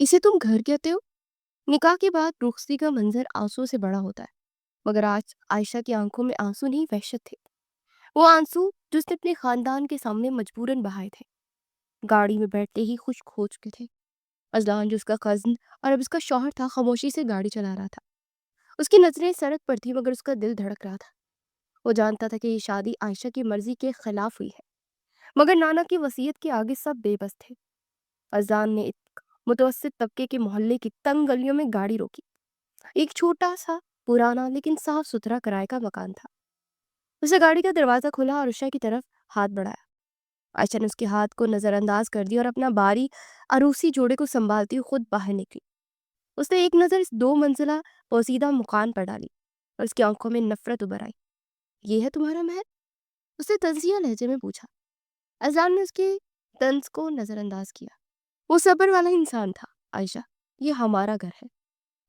इसे तुम घर कहते हो? निकाह के बाद रुखसती का मंजर आंसू से बड़ा होता है, मगर आज आयशा की आंखों में आंसू नहीं, वहशत थे। वो आंसू जो उसने अपने खानदान के सामने मजबूरन बहाए थे। गाड़ी में बैठते ही खुश हो चुके थे। अजलान जो उसका कज़न और अब उसका शौहर था, खामोशी से गाड़ी चला रहा था। उसकी नजरें सड़क पर थी, मगर उसका दिल धड़क रहा था। वो जानता था कि ये शादी आयशा की मर्जी के खिलाफ हुई है, मगर नाना की वसीयत के आगे सब बेबस थे। अजलान ने एक मुतवस्सित तबके के मोहल्ले की तंग गलियों में गाड़ी रोकी। एक छोटा सा पुराना लेकिन साफ सुथरा किराए का मकान था। उसने गाड़ी का दरवाजा खोला और उषा की तरफ हाथ बढ़ाया। आयशा ने उसके हाथ को नजरअंदाज कर दिया और अपना बारी अरूसी जोड़े को संभालती हुई खुद बाहर निकली। उसने एक नजर इस 2 मंजिला पोसीदा मकान पर डाली और उसकी आंखों में नफरत उभर आई। ये है तुम्हारा महल? उसने तंजिया लहजे में पूछा। अजलान ने उसके तंज को नजरअंदाज किया। वो सब्र वाला इंसान था। आयशा, ये हमारा घर है,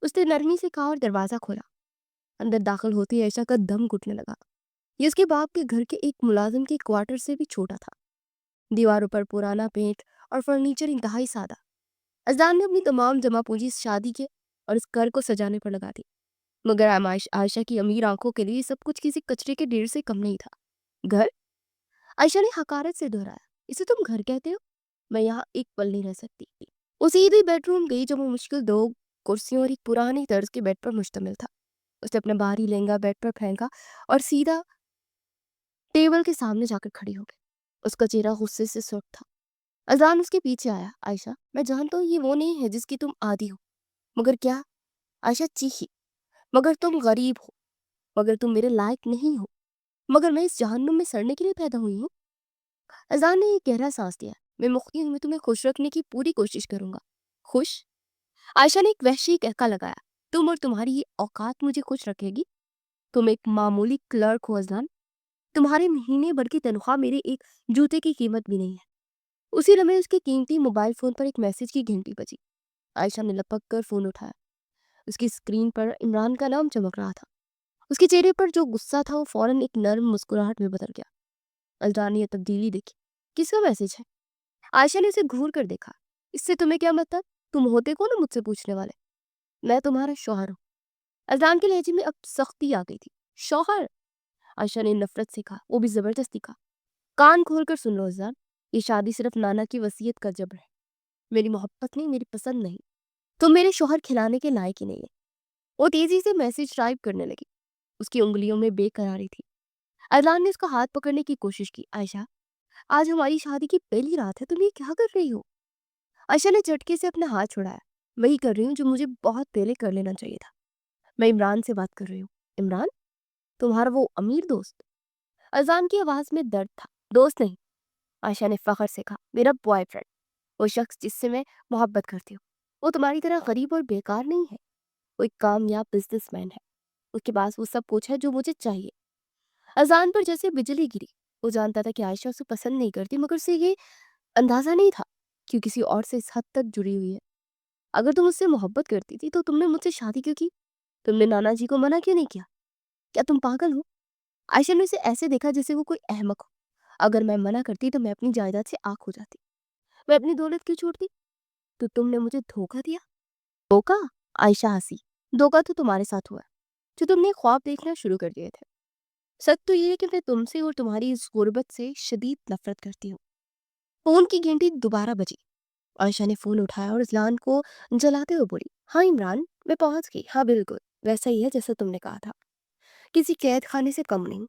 उसने नरमी से कहा और दरवाजा खोला। अंदर दाखिल होते ही आयशा का दम घुटने लगा। ये उसके बाप के घर के एक मुलाजिम के क्वार्टर से भी छोटा था। दीवारों पर पुराना पेंट और फर्नीचर इंतहाई सादा। अजलान ने अपनी तमाम जमा पूंजी इस शादी के और इस घर को सजाने पर लगा दी, मगर आयशा की अमीर आंखों के लिए ये सब कुछ किसी कचरे के ढेर से कम नहीं था। घर? आयशा ने हकारत से दोहराया। इसे तुम घर कहते हो? मैं यहाँ एक पल नहीं रह सकती। वो सीधी बेडरूम गई, जो मुश्किल 2 कुर्सियों और एक पुरानी तर्ज के बेड पर मुश्तमिल था। उसने अपना बाहरी लहंगा बेड पर फेंका और सीधा टेबल के सामने जाकर खड़ी हो गई। उसका चेहरा गुस्से से सुर्ख था। अजान उसके पीछे आया। आयशा, मैं जानता हूँ ये वो नहीं है जिसकी तुम आदी हो, मगर क्या? आयशा चीखी। मगर तुम गरीब हो, मगर तुम मेरे लायक नहीं हो, मगर मैं इस जहन्नुम में सड़ने के लिए पैदा हुई हूँ। अजान ने एक गहरा सांस लिया। मैं तुम्हें खुश रखने की पूरी कोशिश करूंगा। खुश? आयशा ने एक वहशी कहका लगाया। तुम और तुम्हारी ये औकात मुझे खुश रखेगी? तुम एक मामूली क्लर्क हो अजलान। तुम्हारे महीने भर की तनख्वाह मेरे एक जूते की कीमत भी नहीं है। उसी लम्हे उसके कीमती मोबाइल फोन पर एक मैसेज की घंटी बजी। आयशा ने लपक कर फोन उठाया। उसकी स्क्रीन पर इमरान का नाम चमक रहा था। उसके चेहरे पर जो गुस्सा था वो फौरन एक नर्म मुस्कुराहट में बदल गया। अजलान ने यह तब्दीली देखी। किसका मैसेज है? आयशा ने उसे घूर कर देखा। इससे तुम्हें क्या मतलब? तुम होते कौन हो मुझसे पूछने वाले? मैं तुम्हारा शौहर हूँ। अजलान के लहजे में अब सख्ती आ गई थी। शौहर? आयशा ने नफरत से कहा, वो भी जबरदस्ती कहा। कान खोल कर सुन लो अजलान, ये शादी सिर्फ नाना की वसीयत का जबर है। मेरी मोहब्बत नहीं, मेरी पसंद नहीं। तुम मेरे शौहर खिलाने के लायक ही नहीं है। वो तेजी से मैसेज टाइप करने लगी। उसकी उंगलियों में बेकरारी थी। अदलान ने उसका हाथ पकड़ने की कोशिश की। आयशा, आज हमारी शादी की पहली रात है, तुम ये क्या कर रही हो? आयशा ने झटके से अपना हाथ छुड़ाया। वही कर रही हूँ जो मुझे बहुत पहले कर लेना चाहिए था। मैं इमरान से बात कर रही हूँ। इमरान? तुम्हारा वो अमीर दोस्त? अजान की आवाज में दर्द था। दोस्त नहीं, आयशा ने फख्र से कहा, मेरा बॉयफ्रेंड। वो शख्स जिससे मैं मोहब्बत करती हूँ, वो तुम्हारी तरह गरीब और बेकार नहीं है। वो एक कामयाब बिजनेसमैन है। उसके पास वो सब कुछ है जो मुझे चाहिए। अजान पर जैसे बिजली गिरी। वो जानता था कि आयशा उसे पसंद नहीं करती, मगर उसे ये अंदाजा नहीं था कि किसी और से इस हद तक जुड़ी हुई है। अगर तुम उससे मोहब्बत करती थी तो तुमने मुझसे शादी क्यों की? तुमने नाना जी को मना क्यों नहीं किया? क्या तुम पागल हो? आयशा ने उसे ऐसे देखा जैसे वो कोई अहमक हो। अगर मैं मना करती तो मैं अपनी जायदाद से आंख हो जाती। मैं अपनी दौलत क्यों छोड़ती? तो तुमने मुझे धोखा दिया। धोखा? आयशा हंसी। धोखा तो तुम्हारे साथ हुआ है, जो तुमने ख्वाब देखना शुरू कर दिए थे। सच तो ये है कि मैं तुमसे और तुम्हारी इस गुर्बत से शदीद नफरत करती हूँ। फोन की घंटी दोबारा बजी। आयशा ने फोन उठाया और इजलान को जलाते हुए बोली, हाँ इमरान, मैं पहुंच गई। हाँ बिल्कुल वैसा ही है जैसा तुमने कहा था, किसी कैद खाने से कम नहीं।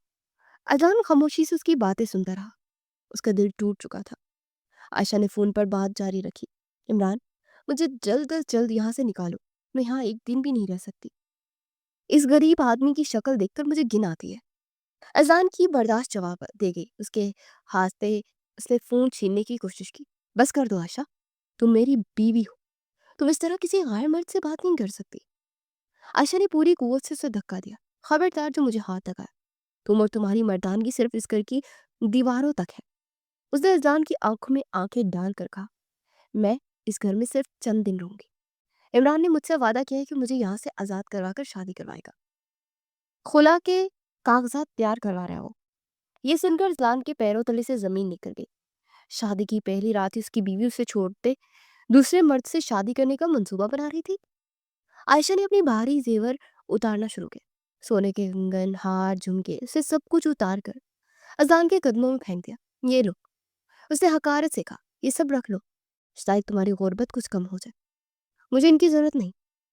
अजलान खामोशी से उसकी बातें सुनता रहा। उसका दिल टूट चुका था। आयशा ने फोन पर बात जारी रखी। इमरान, मुझे जल्द अज जल्द यहाँ से निकालो। मैं यहाँ एक दिन भी नहीं रह सकती। इस गरीब आदमी की शक्ल देखकर मुझे घिन आती है। अजान की बर्दाश्त जवाब दे गई। उसके हाथ से उसने फोन छीनने की कोशिश की। बस कर दो आशा, तुम मेरी बीवी हो। तुम इस तरह किसी गैर मर्द से बात नहीं कर सकती। आशा ने पूरी कुव्वत से उसे धक्का दिया। खबरदार जो मुझे हाथ लगाया। तुम और तुम्हारी मर्दानगी सिर्फ इस घर की दीवारों तक है। उसने अजान की आंखों में आंखें डाल कर कहा, मैं इस घर में सिर्फ चंद दिन रहूंगी। इमरान ने मुझसे वादा किया है कि मुझे यहाँ से आजाद करवा कर शादी करवाएगा। खुला के कागजात तैयार करवा रहा है वो। ये सुनकर अजलान के पैरों तले से जमीन निकल गई। शादी की पहली रात ही उसकी बीवी उसे छोड़ते दूसरे मर्द से शादी करने का मंसूबा बना रही थी। आयशा ने अपनी भारी जेवर उतारना शुरू किए। सोने के कंगन, हार, झुमके से सब कुछ उतार कर अजान के कदमों में फेंक दिया। ये लो। उसने हकारत से कहा, ये सब रख लो, शायद तुम्हारी गुर्बत कुछ कम हो जाए। मुझे इनकी जरूरत नहीं।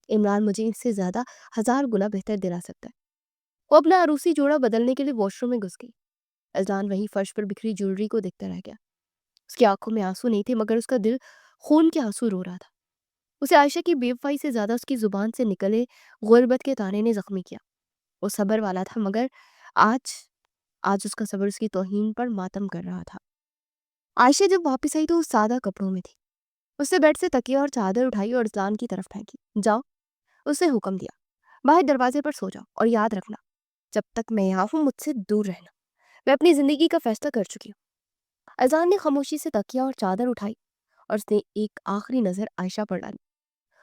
इमरान मुझे इससे ज्यादा 1000 गुना बेहतर दिला सकता है। वो अपना अरूसी जोड़ा बदलने के लिए वॉशरूम में घुस गई। अजलान वहीं फर्श पर बिखरी ज्वेलरी को देखता रह गया। उसकी आंखों में आंसू नहीं थे, मगर उसका दिल खून के आंसू रो रहा था। उसे आयशा की बेवफाई से ज्यादा उसकी जुबान से निकले गुर्बत के ताने ने जख्मी किया। वो सब्र वाला था, मगर आज आज उसका सब्र उसकी तौहीन पर मातम कर रहा था। आयशा जब वापस आई तो वो सादा कपड़ों में थी। उसने बेड से तकिया और चादर उठाई और अजलान की तरफ फेंकी। जाओ, उसने हुक्म दिया। बाहर दरवाजे पर सो जाओ, और याद रखना, जब तक मैं यहाँ हूँ मुझसे दूर रहना। मैं अपनी जिंदगी का फैसला कर चुकी हूँ। अजान ने खामोशी से तकिया और चादर उठाई, और उसने एक आखिरी नजर आयशा पर डाली,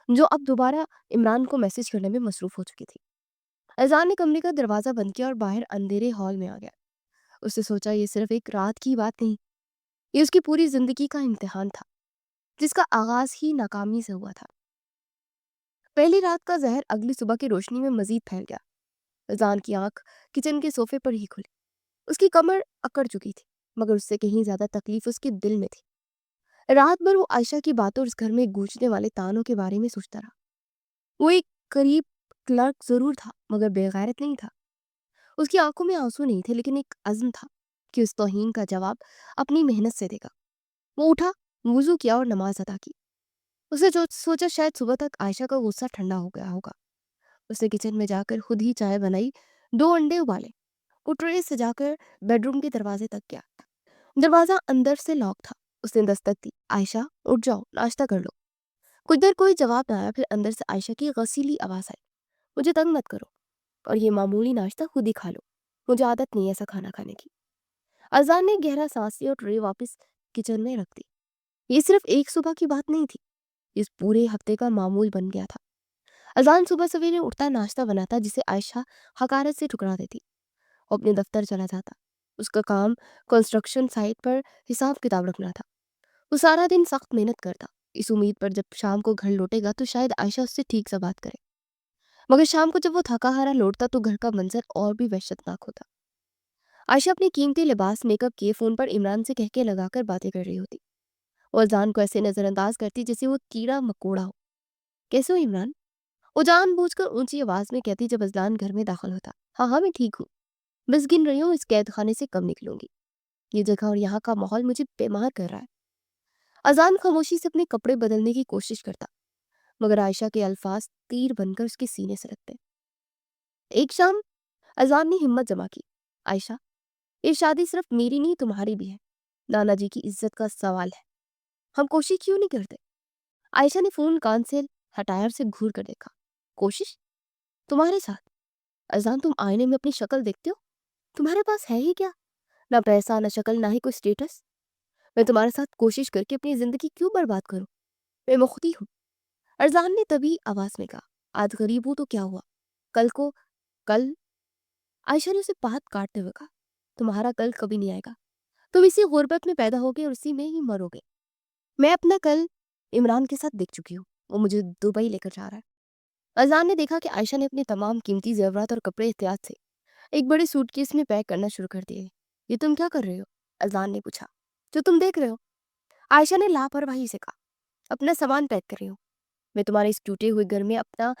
जो अब दोबारा इमरान को मैसेज करने में मसरूफ हो चुकी थी। अजान ने कमरे का दरवाजा बंद किया और बाहर अंधेरे हॉल में आ गया। उसने सोचा, ये सिर्फ एक रात की बात नहीं, ये उसकी पूरी जिंदगी का इम्तिहान था, जिसका आगाज ही नाकामी से हुआ था। पहली रात का जहर अगली सुबह की रोशनी में मजीद फैल गया। अजान की आंख किचन के सोफे पर ही खुली। उसकी कमर अकड़ चुकी थी, मगर उससे कहीं ज्यादा तकलीफ उसके दिल में थी। रात भर वो आयशा की बातों और उस घर में गूंजने वाले तानों के बारे में सोचता रहा। वो एक करीब क्लर्क जरूर था, मगर बेगैरत नहीं था। उसकी आंखों में आंसू नहीं थे, लेकिन एक अज़्म था कि उस तौहीन का जवाब अपनी मेहनत से देगा। वो उठा, वुजू किया और नमाज अदा की। उसने जो सोचा, शायद सुबह तक आयशा का गुस्सा ठंडा हो गया होगा। उसने किचन में जाकर खुद ही चाय बनाई, 2 अंडे उबाले। वो ट्रे सजाकर बेडरूम के दरवाजे तक गया। दरवाजा अंदर से लॉक था। उसने दस्तक दी। आयशा, उठ जाओ, नाश्ता कर लो। कुछ देर कोई जवाब न आया, फिर अंदर से आयशा की गसीली आवाज आई, मुझे तंग मत करो, और ये मामूली नाश्ता खुद ही खा लो, मुझे आदत नहीं है ऐसा खाना खाने की। अजान ने गहरा सांस लिया और ट्रे वापस किचन में रख दी। ये सिर्फ एक सुबह की बात नहीं थी, इस पूरे हफ्ते का मामूल बन गया था। अजान सुबह सवेरे उठता, नाश्ता बनाता, जिसे आयशा हकारत से ठुकरा देती, और अपने दफ्तर चला जाता। उसका काम कंस्ट्रक्शन साइट पर हिसाब किताब रखना था। वो सारा दिन सख्त मेहनत करता, इस उम्मीद पर जब शाम को घर लौटेगा तो शायद आयशा उससे ठीक से बात करे। मगर शाम को जब वो थका हारा लौटता तो घर का मंजर और भी वहशतनाक होता। आयशा अपनी कीमती लिबास मेकअप किए फोन पर इमरान से कहके लगाकर बातें कर रही होती। वो अजान को ऐसे नजरअंदाज करती जैसे वो कीड़ा मकोड़ा हो। कैसे हो इमरान? वो जानबूझकर ऊंची आवाज में कहती जब अजलान घर में दाखिल होता। हाँ हाँ, मैं ठीक हूँ, बस गिन रही हूँ इस कैद खाने से कब निकलूंगी। ये जगह और यहाँ का माहौल मुझे बेमार कर रहा है। अजान खामोशी से अपने कपड़े बदलने की कोशिश करता, मगर आयशा के अल्फाज तीर बनकर उसके सीने से लगते। एक शाम अजान ने हिम्मत जमा की। आयशा, ये शादी सिर्फ मेरी नहीं तुम्हारी भी है। नाना जी की इज्जत का सवाल है, हम कोशिश क्यों नहीं करते? आयशा ने फोन कान से हटाया और से घूर कर देखा। कोशिश? तुम्हारे साथ? अजान, तुम आईने में अपनी शक्ल देखते हो? तुम्हारे पास है ही क्या? ना पैसा, ना शक्ल, ना ही कोई स्टेटस। मैं तुम्हारे साथ कोशिश करके अपनी जिंदगी क्यों बर्बाद करूं? मैं मुख्ती हूँ। अरजान ने तभी आवाज में कहा, आज गरीब हूं तो क्या हुआ, कल को कल। आयशा ने उसे बात काटते हुए कहा, तुम्हारा कल कभी नहीं आएगा। तुम इसी गुर्बत में पैदा होगे और उसी में ही मरोगे। मैं अपना कल इमरान के साथ देख चुकी हूँ, वो मुझे दुबई लेकर जा रहा है। अजान ने देखा कि आयशा ने अपने तमाम कीमती जेवरात और कपड़े एहतियात से एक बड़े सूटकेस में पैक करना शुरू कर दिए। ये तुम क्या कर रहे हो? अजान ने पूछा। जो तुम देख रहे हो, आयशा ने लापरवाही से कहा, अपना सामान पैक कर रही हूँ। मैं तुम्हारे इस टूटे हुए घर में अपना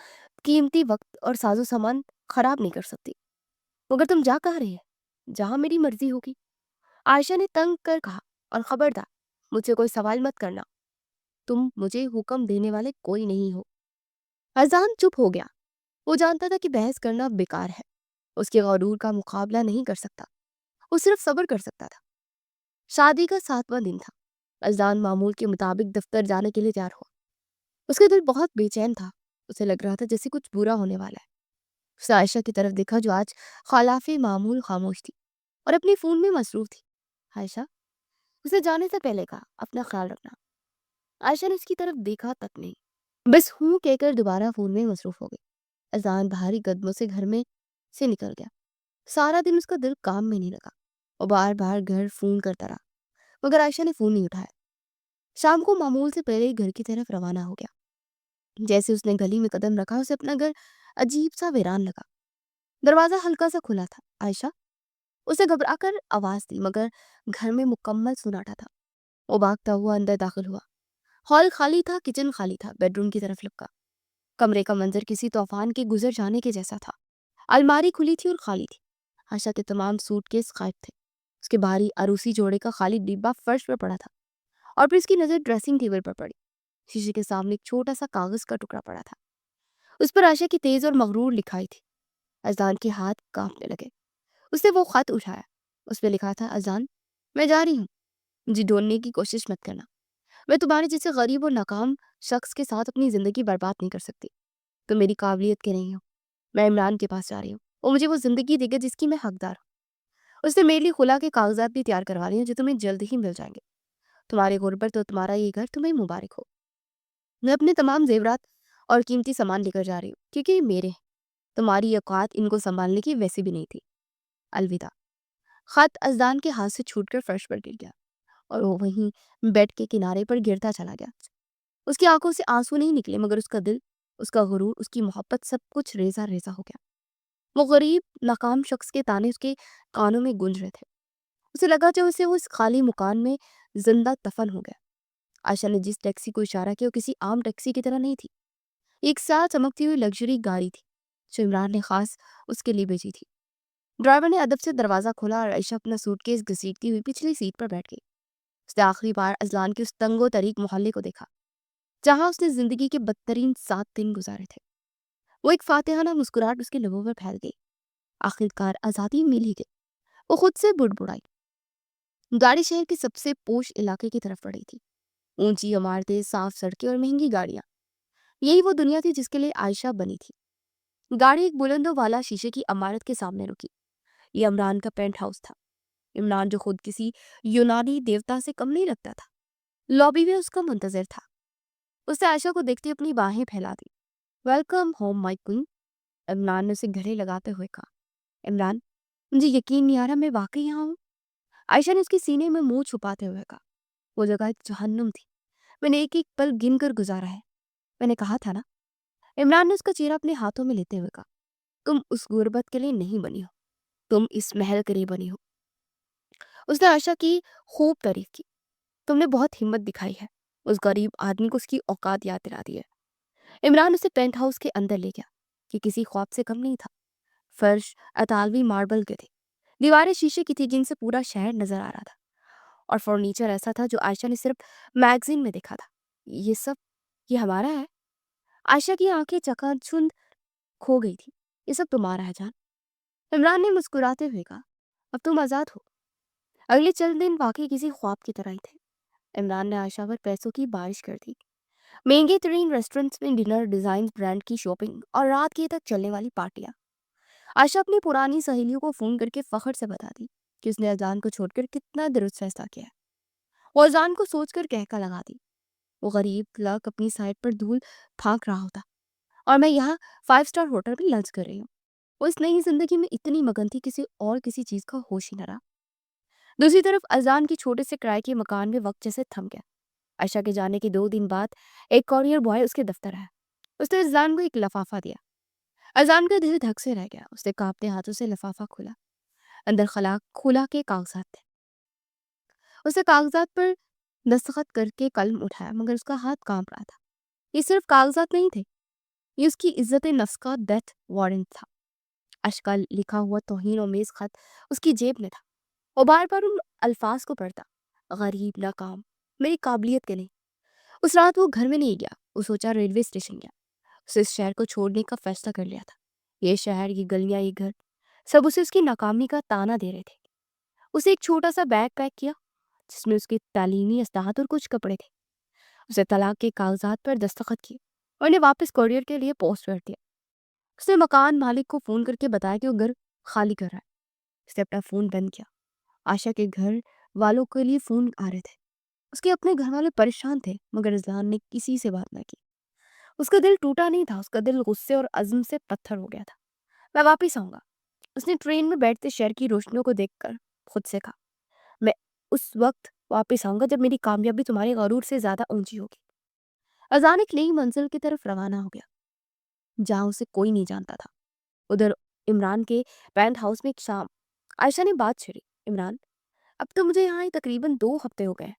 कीमती वक्त और साजो सामान खराब नहीं कर सकती। मगर तुम जा कहाँ रही है? जहां मेरी मर्जी होगी। आयशा ने तंग कर कहा, और खबरदार, मुझसे कोई सवाल मत करना, तुम मुझे हुक्म देने वाले कोई नहीं हो। अजान चुप हो गया। वो जानता था कि बहस करना बेकार है, उसके गरूर का मुकाबला नहीं कर सकता। वो सिर्फ सब्र कर सकता था। शादी का 7वां दिन था। अजान मामूल के मुताबिक दफ्तर जाने के लिए तैयार हुआ। उसका दिल बहुत बेचैन था। उसे लग रहा था जैसे कुछ बुरा होने वाला है। उसने आयशा की तरफ देखा, जो आज खिलाफे मामूल खामोश थी और अपने फोन में मसरूफ थी। आयशा, उसे जाने से पहले कहा, अपना ख्याल रखना। आयशा ने उसकी तरफ देखा तक नहीं, बस हूं कहकर दोबारा फोन में मसरूफ हो गई। अजान भारी कदमों से घर में से निकल गया। सारा दिन उसका दिल काम में नहीं लगा। वो बार बार घर फोन करता रहा, मगर आयशा ने फोन नहीं उठाया। शाम को मामूल से पहले ही घर की तरफ रवाना हो गया। जैसे उसने गली में कदम रखा, उसे अपना घर अजीब सा वीरान लगा। दरवाजा हल्का सा खुला था। आयशा, उसे घबराकर आवाज दी, मगर घर में मुकम्मल सन्नाटा था। वो भागता हुआ अंदर दाखिल हुआ। हॉल खाली था, किचन खाली था, बेडरूम की तरफ लपका। कमरे का मंजर किसी तूफान के गुजर जाने के जैसा था। अलमारी खुली थी और खाली थी। आशा के तमाम सूटकेस गायब थे। उसके भारी अरूसी जोड़े का खाली डिब्बा फर्श पर पड़ा था, और फिर उसकी नजर ड्रेसिंग टेबल पर पड़ी। शीशे के सामने एक छोटा सा कागज का टुकड़ा पड़ा था। उस पर आशा की तेज और मगरूर लिखाई थी। अजदान के हाथ कांपने लगे। उसने वो खत उठाया। उस पर लिखा था, अजदान, मैं जा रही हूँ, मुझे ढूंढने की कोशिश मत करना। मैं तुम्हारे जैसे गरीब और नाकाम शख्स के साथ अपनी जिंदगी बर्बाद नहीं कर सकती। तुम मेरी काबिलियत के नहीं हो। मैं इमरान के पास जा रही हूँ, वो मुझे वो जिंदगी देगा जिसकी मैं हकदार हूँ। उसने मेरे लिए खुला के कागजात भी तैयार करवा लिए हैं, जो तुम्हें जल्द ही मिल जाएंगे। तुम्हारे गुर्बत और तुम्हारा ये घर तुम्हें मुबारक हो। मैं अपने तमाम जेवरात और कीमती सामान लेकर जा रही हूँ, क्योंकि ये मेरे हैं। तुम्हारी औकात इनको संभालने की वैसे भी नहीं थी। अलविदा। खत अजदान के हाथ से छूटकर फर्श पर गिर गया, और वो वहीं बेड के किनारे पर गिरता चला गया। उसकी आंखों से आंसू नहीं निकले, मगर उसका दिल, उसका गुरूर, उसकी मोहब्बत, सब कुछ रेजा रेजा हो गया। वो गरीब नाकाम शख्स के ताने उसके कानों में गूंज रहे थे। उसे लगा जो उसे वो इस खाली मकान में जिंदा दफन हो गया। आशा ने जिस टैक्सी को इशारा किया वो किसी आम टैक्सी की तरह नहीं थी। एक साथ चमकती हुई लग्जरी गाड़ी थी, जो इमरान ने खास उसके लिए भेजी थी। ड्राइवर ने अदब से दरवाजा खोला और आयशा अपना सूटकेस घसीटती हुई पिछली सीट पर बैठ गई। उसने आखिरी बार अजलान के उस तंगो तरीक मोहल्ले को देखा, जहां उसने जिंदगी के बदतरीन 7 दिन गुजारे थे। वो एक फातिहाना मुस्कुराहट उसके लबों पर फैल गई। आखिरकार आजादी मिल ही गई। वो खुद से बुड़बुड़ाई। गाड़ी शहर के सबसे पोश इलाके की तरफ बढ़ी थी। ऊंची इमारतें, साफ सड़कें और महंगी गाड़ियां, यही वो दुनिया थी जिसके लिए आयशा बनी थी। गाड़ी एक बुलंदों वाला शीशे की इमारत के सामने रुकी। ये इमरान का पेंट हाउस था। इमरान, जो खुद किसी यूनानी देवता से कम नहीं लगता था, लॉबी में उसका मुंतजर था। उसने आयशा को देखते अपनी बाहें फैला दी। Welcome home my queen, Imran ने उसे गले लगाते हुए कहा। इमरान, मुझे यकीन नहीं आ रहा मैं वाकई यहाँ हूँ। आयशा ने उसके सीने में मुंह छुपाते हुए कहा। वो जगह एक जहन्नुम थी। मैंने एक एक पल गिन कर गुजारा है। मैंने कहा था ना। इमरान ने उसका चेहरा अपने हाथों में लेते हुए कहा, तुम उस गुर्बत के लिए नहीं बनी हो, तुम इस महल के लिए बनी हो। उसने आयशा की खूब तारीफ की। तुमने बहुत हिम्मत दिखाई है। उस गरीब आदमी को उसकी औकात याद दिला दी है। इमरान उसे पेंट हाउस के अंदर ले गया, कि किसी ख्वाब से कम नहीं था। फर्श अतालवी मार्बल के थे। दीवारें शीशे की थी, जिनसे पूरा शहर नजर आ रहा था। और फर्नीचर ऐसा था जो आयशा ने सिर्फ मैगजीन में देखा था। ये सब, ये हमारा है। आयशा की आंखें चकाचौंध खो गई थी। ये सब तुम्हारा है जान। इमरान ने मुस्कुराते हुए कहा, अब तुम आजाद हो। अगले चंद दिन वाकई किसी ख्वाब की तरह ही थे। इमरान ने आयशा पर पैसों की बारिश कर दी। महंगे तरीन रेस्टोरेंट्स में डिनर, डिजाइन ब्रांड की शॉपिंग और रात के तक चलने वाली पार्टियां। आयशा अपनी पुरानी सहेलियों को फोन करके फखर से बता दी कि उसने अजान को छोड़कर कितना दुरुस्त फैसला किया है। वो अजान को सोचकर कहका लगा दी, वो गरीब लक अपनी साइड पर धूल फांक रहा होता, और मैं यहाँ 5 स्टार होटल में लंच कर रही हूँ। वो इस नई जिंदगी में इतनी मगन थी, किसी चीज का होश ही न रहा। दूसरी तरफ अजान के छोटे से किराए के मकान में वक्त जैसे थम गया। आयशा के जाने के 2 दिन बाद एक कॉरियर बॉय उसके दफ्तर आया। उसने अजान को एक लफाफा दिया। अजान का दिल धक से रह गया। उसने कांपते हाथों से लफाफा खोला। अंदर खला खुला के कागजात थे। उसने कागजात पर दस्तखत करके कलम उठाया, मगर उसका हाथ कांप रहा था। ये सिर्फ कागजात नहीं थे, ये उसकी इज्जत नफ्स का डेथ वारंट था। अशका लिखा हुआ तौहीन आमेज खत उसकी जेब में था। वो बार बार उन अल्फाज को पढ़ता, गरीब, नाकाम, मेरी काबिलियत के नहीं। उस रात वो घर में नहीं गया। वो सोचा रेलवे स्टेशन गया। उसे इस शहर को छोड़ने का फैसला कर लिया था। ये शहर, ये गलियां, ये घर, सब उसे उसकी नाकामी का ताना दे रहे थे। उसे एक छोटा सा बैग पैक किया, जिसमें उसके तालीमी अस्ताहत और कुछ कपड़े थे। उसे तलाक के कागजात पर दस्तखत किए और उन्हें वापस कोरियर के लिए पोस्ट कर दिया। उसने मकान मालिक को फोन करके बताया कि वो घर खाली कर रहा है। उसने अपना फोन बंद किया। आशा के घर वालों के लिए फोन आ रहे थे। उसके अपने घर वाले परेशान थे, मगर रिजवान ने किसी से बात न की। उसका दिल टूटा नहीं था, उसका दिल गुस्से और अज़्म से पत्थर हो गया था। मैं वापिस आऊंगा। उसने ट्रेन में बैठते शहर की रोशनियों को देखकर खुद से कहा, मैं उस वक्त वापस आऊंगा जब मेरी कामयाबी तुम्हारे गरूर से ज्यादा ऊंची होगी। अजान एक नई मंजिल की तरफ रवाना हो गया, जहां उसे कोई नहीं जानता था। उधर इमरान के पेंट हाउस में एक शाम आयशा ने बात छेड़ी। इमरान, अब तो मुझे यहाँ तकरीबन 2 हफ्ते हो गए हैं।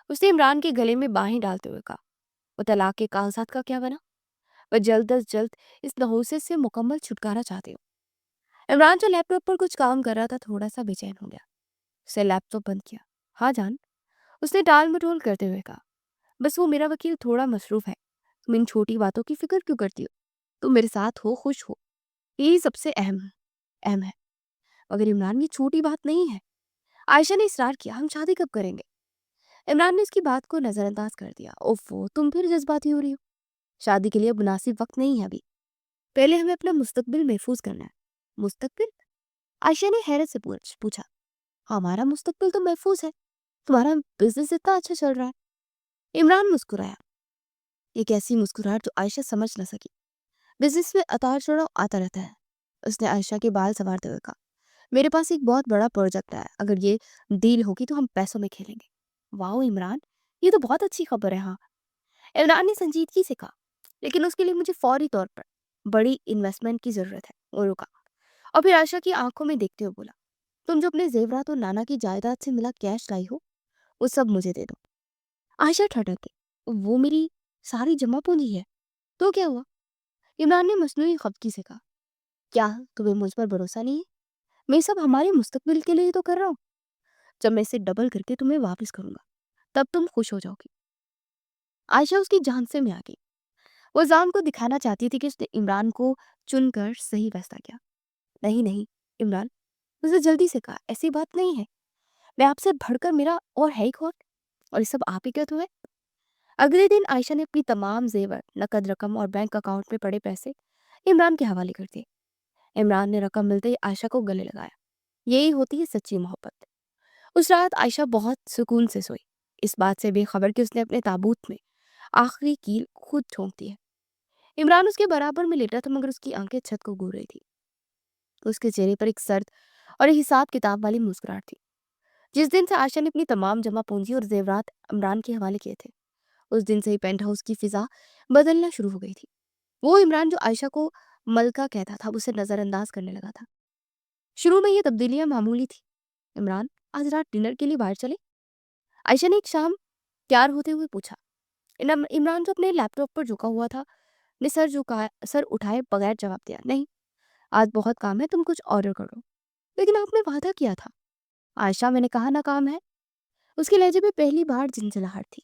उसने इमरान के गले में बाहें डालते हुए कहा। वो तलाक के कागजात का क्या बना? वह जल्द अज जल्द इस नहूसत से मुकम्मल छुटकारा चाहती हूँ। इमरान जो लैपटॉप पर कुछ काम कर रहा था थोड़ा सा बेचैन हो गया। उसने लैपटॉप बंद किया। हाँ जान, उसने टाल मटोल करते हुए कहा। बस वो मेरा वकील थोड़ा मसरूफ है। तुम इन छोटी बातों की फिक्र क्यों करती हो? तुम मेरे साथ हो, खुश हो, यही सबसे अहम है। मगर इमरान, ये छोटी बात नहीं है। आयशा ने इसरार किया। हम शादी कब करेंगे? इमरान ने इसकी बात को नजरअंदाज कर दिया। ओफो, तुम फिर जज्बाती हो रही हो। शादी के लिए मुनासिब वक्त नहीं है अभी। पहले हमें अपना मुस्तकबिल महफूज करना है। मुस्तकबिल? आयशा ने हैरत से पूछा। हमारा मुस्तकबिल तो महफूज है, तुम्हारा बिजनेस इतना अच्छा चल रहा है। इमरान मुस्कुराया, एक ऐसी मुस्कुराहट जो आयशा समझ न सकी। बिजनेस में उतार चढ़ाव आता रहता है। उसने आयशा के बाल संवारते हुए कहा। मेरे पास एक बहुत बड़ा प्रोजेक्ट है, अगर ये डील होगी तो हम पैसों में खेलेंगे। वाह इमरान, ये तो बहुत अच्छी खबर है। हाँ, इमरान ने संजीदगी से कहा, लेकिन उसके लिए मुझे फौरी तौर पर बड़ी इन्वेस्टमेंट की जरूरत है। वो रुका और फिर आयशा की आंखों में देखते हुए बोला, तुम जो अपने जेवरात और नाना की जायदाद से मिला कैश लाई हो, वो सब मुझे दे दो। आयशा ठटक गई। वो मेरी सारी जमा पूंजी है। तो क्या हुआ? इमरान ने मसनूई खफगी से कहा। क्या तुम्हें मुझ पर भरोसा नहीं है? मैं सब हमारे मुस्तकबिल के लिए तो कर रहा हूँ। जब मैं इसे डबल करके तुम्हें वापस करूंगा, तब तुम खुश हो जाओगी। आयशा उसकी झांसे में आ गई। वो जान को दिखाना चाहती थी कि उसने इमरान को चुनकर सही फैसला किया। नहीं नहीं इमरान, उसे जल्दी से कहा, ऐसी बात नहीं है। मैं आपसे बढ़कर मेरा और है ही कौन? और ये सब आप ही क्यों हुए? अगले दिन आयशा ने अपनी तमाम जेवर, नकद रकम और बैंक अकाउंट में पड़े पैसे इमरान के हवाले कर दिए। इमरान ने रकम मिलते ही आयशा को गले लगाया। यही होती है सच्ची मोहब्बत। उस रात आयशा बहुत सुकून से सोई, इस बात से बेखबर कि उसने अपने ताबूत में आखिरी कील खुद ठोंक दी है। इमरान उसके बराबर में लेटा था, मगर उसकी आंखें छत को घूर रही थी। उसके चेहरे पर एक सर्द और एक हिसाब किताब वाली मुस्कुराहट थी। जिस दिन से आयशा ने अपनी तमाम जमा पूंजी और जेवरात इमरान के हवाले किए थे, उस दिन से ही पेंट हाउस की फिजा बदलना शुरू हो गई थी। वो इमरान जो आयशा को मलका कहता था, उसे नजरअंदाज करने लगा था। शुरू में ये तब्दीलियां मामूली थी। इमरान, आज रात डिनर के लिए बाहर चले? आयशा ने एक शाम तैयार होते हुए पूछा। इमरान जो अपने लैपटॉप पर झुका हुआ था ने सर उठाए बगैर जवाब दिया। नहीं, आज बहुत काम है, तुम कुछ ऑर्डर करो। लेकिन आपने वादा किया था। आयशा, मैंने कहा ना काम है। उसके लहजे में पहली बार झंझलाहट थी।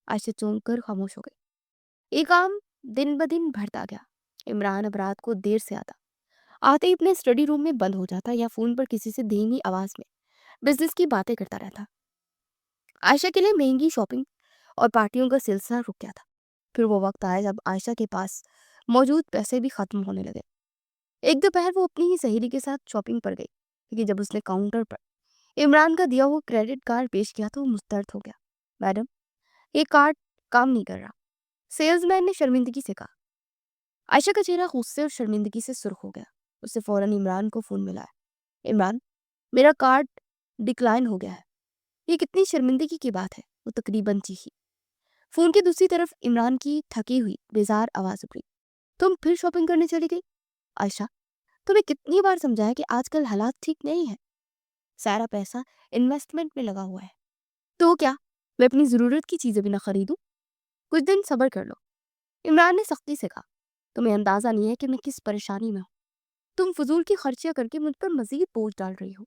आयशा चौंक कर खामोश हो गई। ये काम दिन ब दिन बढ़ता गया। इमरान अब रात को देर से आता, आते ही अपने स्टडी रूम में बंद हो जाता या फोन पर किसी से धीमी आवाज में बिजनेस की बातें करता रहता। आयशा के लिए महंगी शॉपिंग और पार्टियों का सिलसिला रुक गया था। फिर वो वक्त आया जब आयशा के पास मौजूद पैसे भी खत्म होने लगे। एक दोपहर वो अपनी ही सहेली के साथ शॉपिंग पर गई, लेकिन जब उसने काउंटर पर इमरान का दिया हुआ क्रेडिट कार्ड पेश किया तो वो मुस्तर्द हो गया। मैडम, ये कार्ड काम नहीं कर रहा, सेल्समैन ने शर्मिंदगी से कहा। आयशा का चेहरा गुस्से और शर्मिंदगी से सुर्ख हो गया। उससे फौरन इमरान को फोन मिलाया। इमरान, मेरा कार्ड डिक्लाइन हो गया है। ये कितनी शर्मिंदगी की बात है। वो तकरीबन चीखी। फोन की दूसरी तरफ इमरान की थकी हुई बेजार आवाज उभरी। तुम फिर शॉपिंग करने चली गई? आयशा, तुम्हें कितनी बार समझाया कि आजकल हालात ठीक नहीं है। सारा पैसा इन्वेस्टमेंट में लगा हुआ है। तो क्या मैं अपनी जरूरत की चीजें भी ना खरीदूं? कुछ दिन सब्र कर लो। इमरान ने सख्ती से कहा। तुम्हें अंदाजा नहीं है कि मैं किस परेशानी में हूँ। तुम फजूल की खर्चियां करके मुझ पर मजीद बोझ डाल रही हो।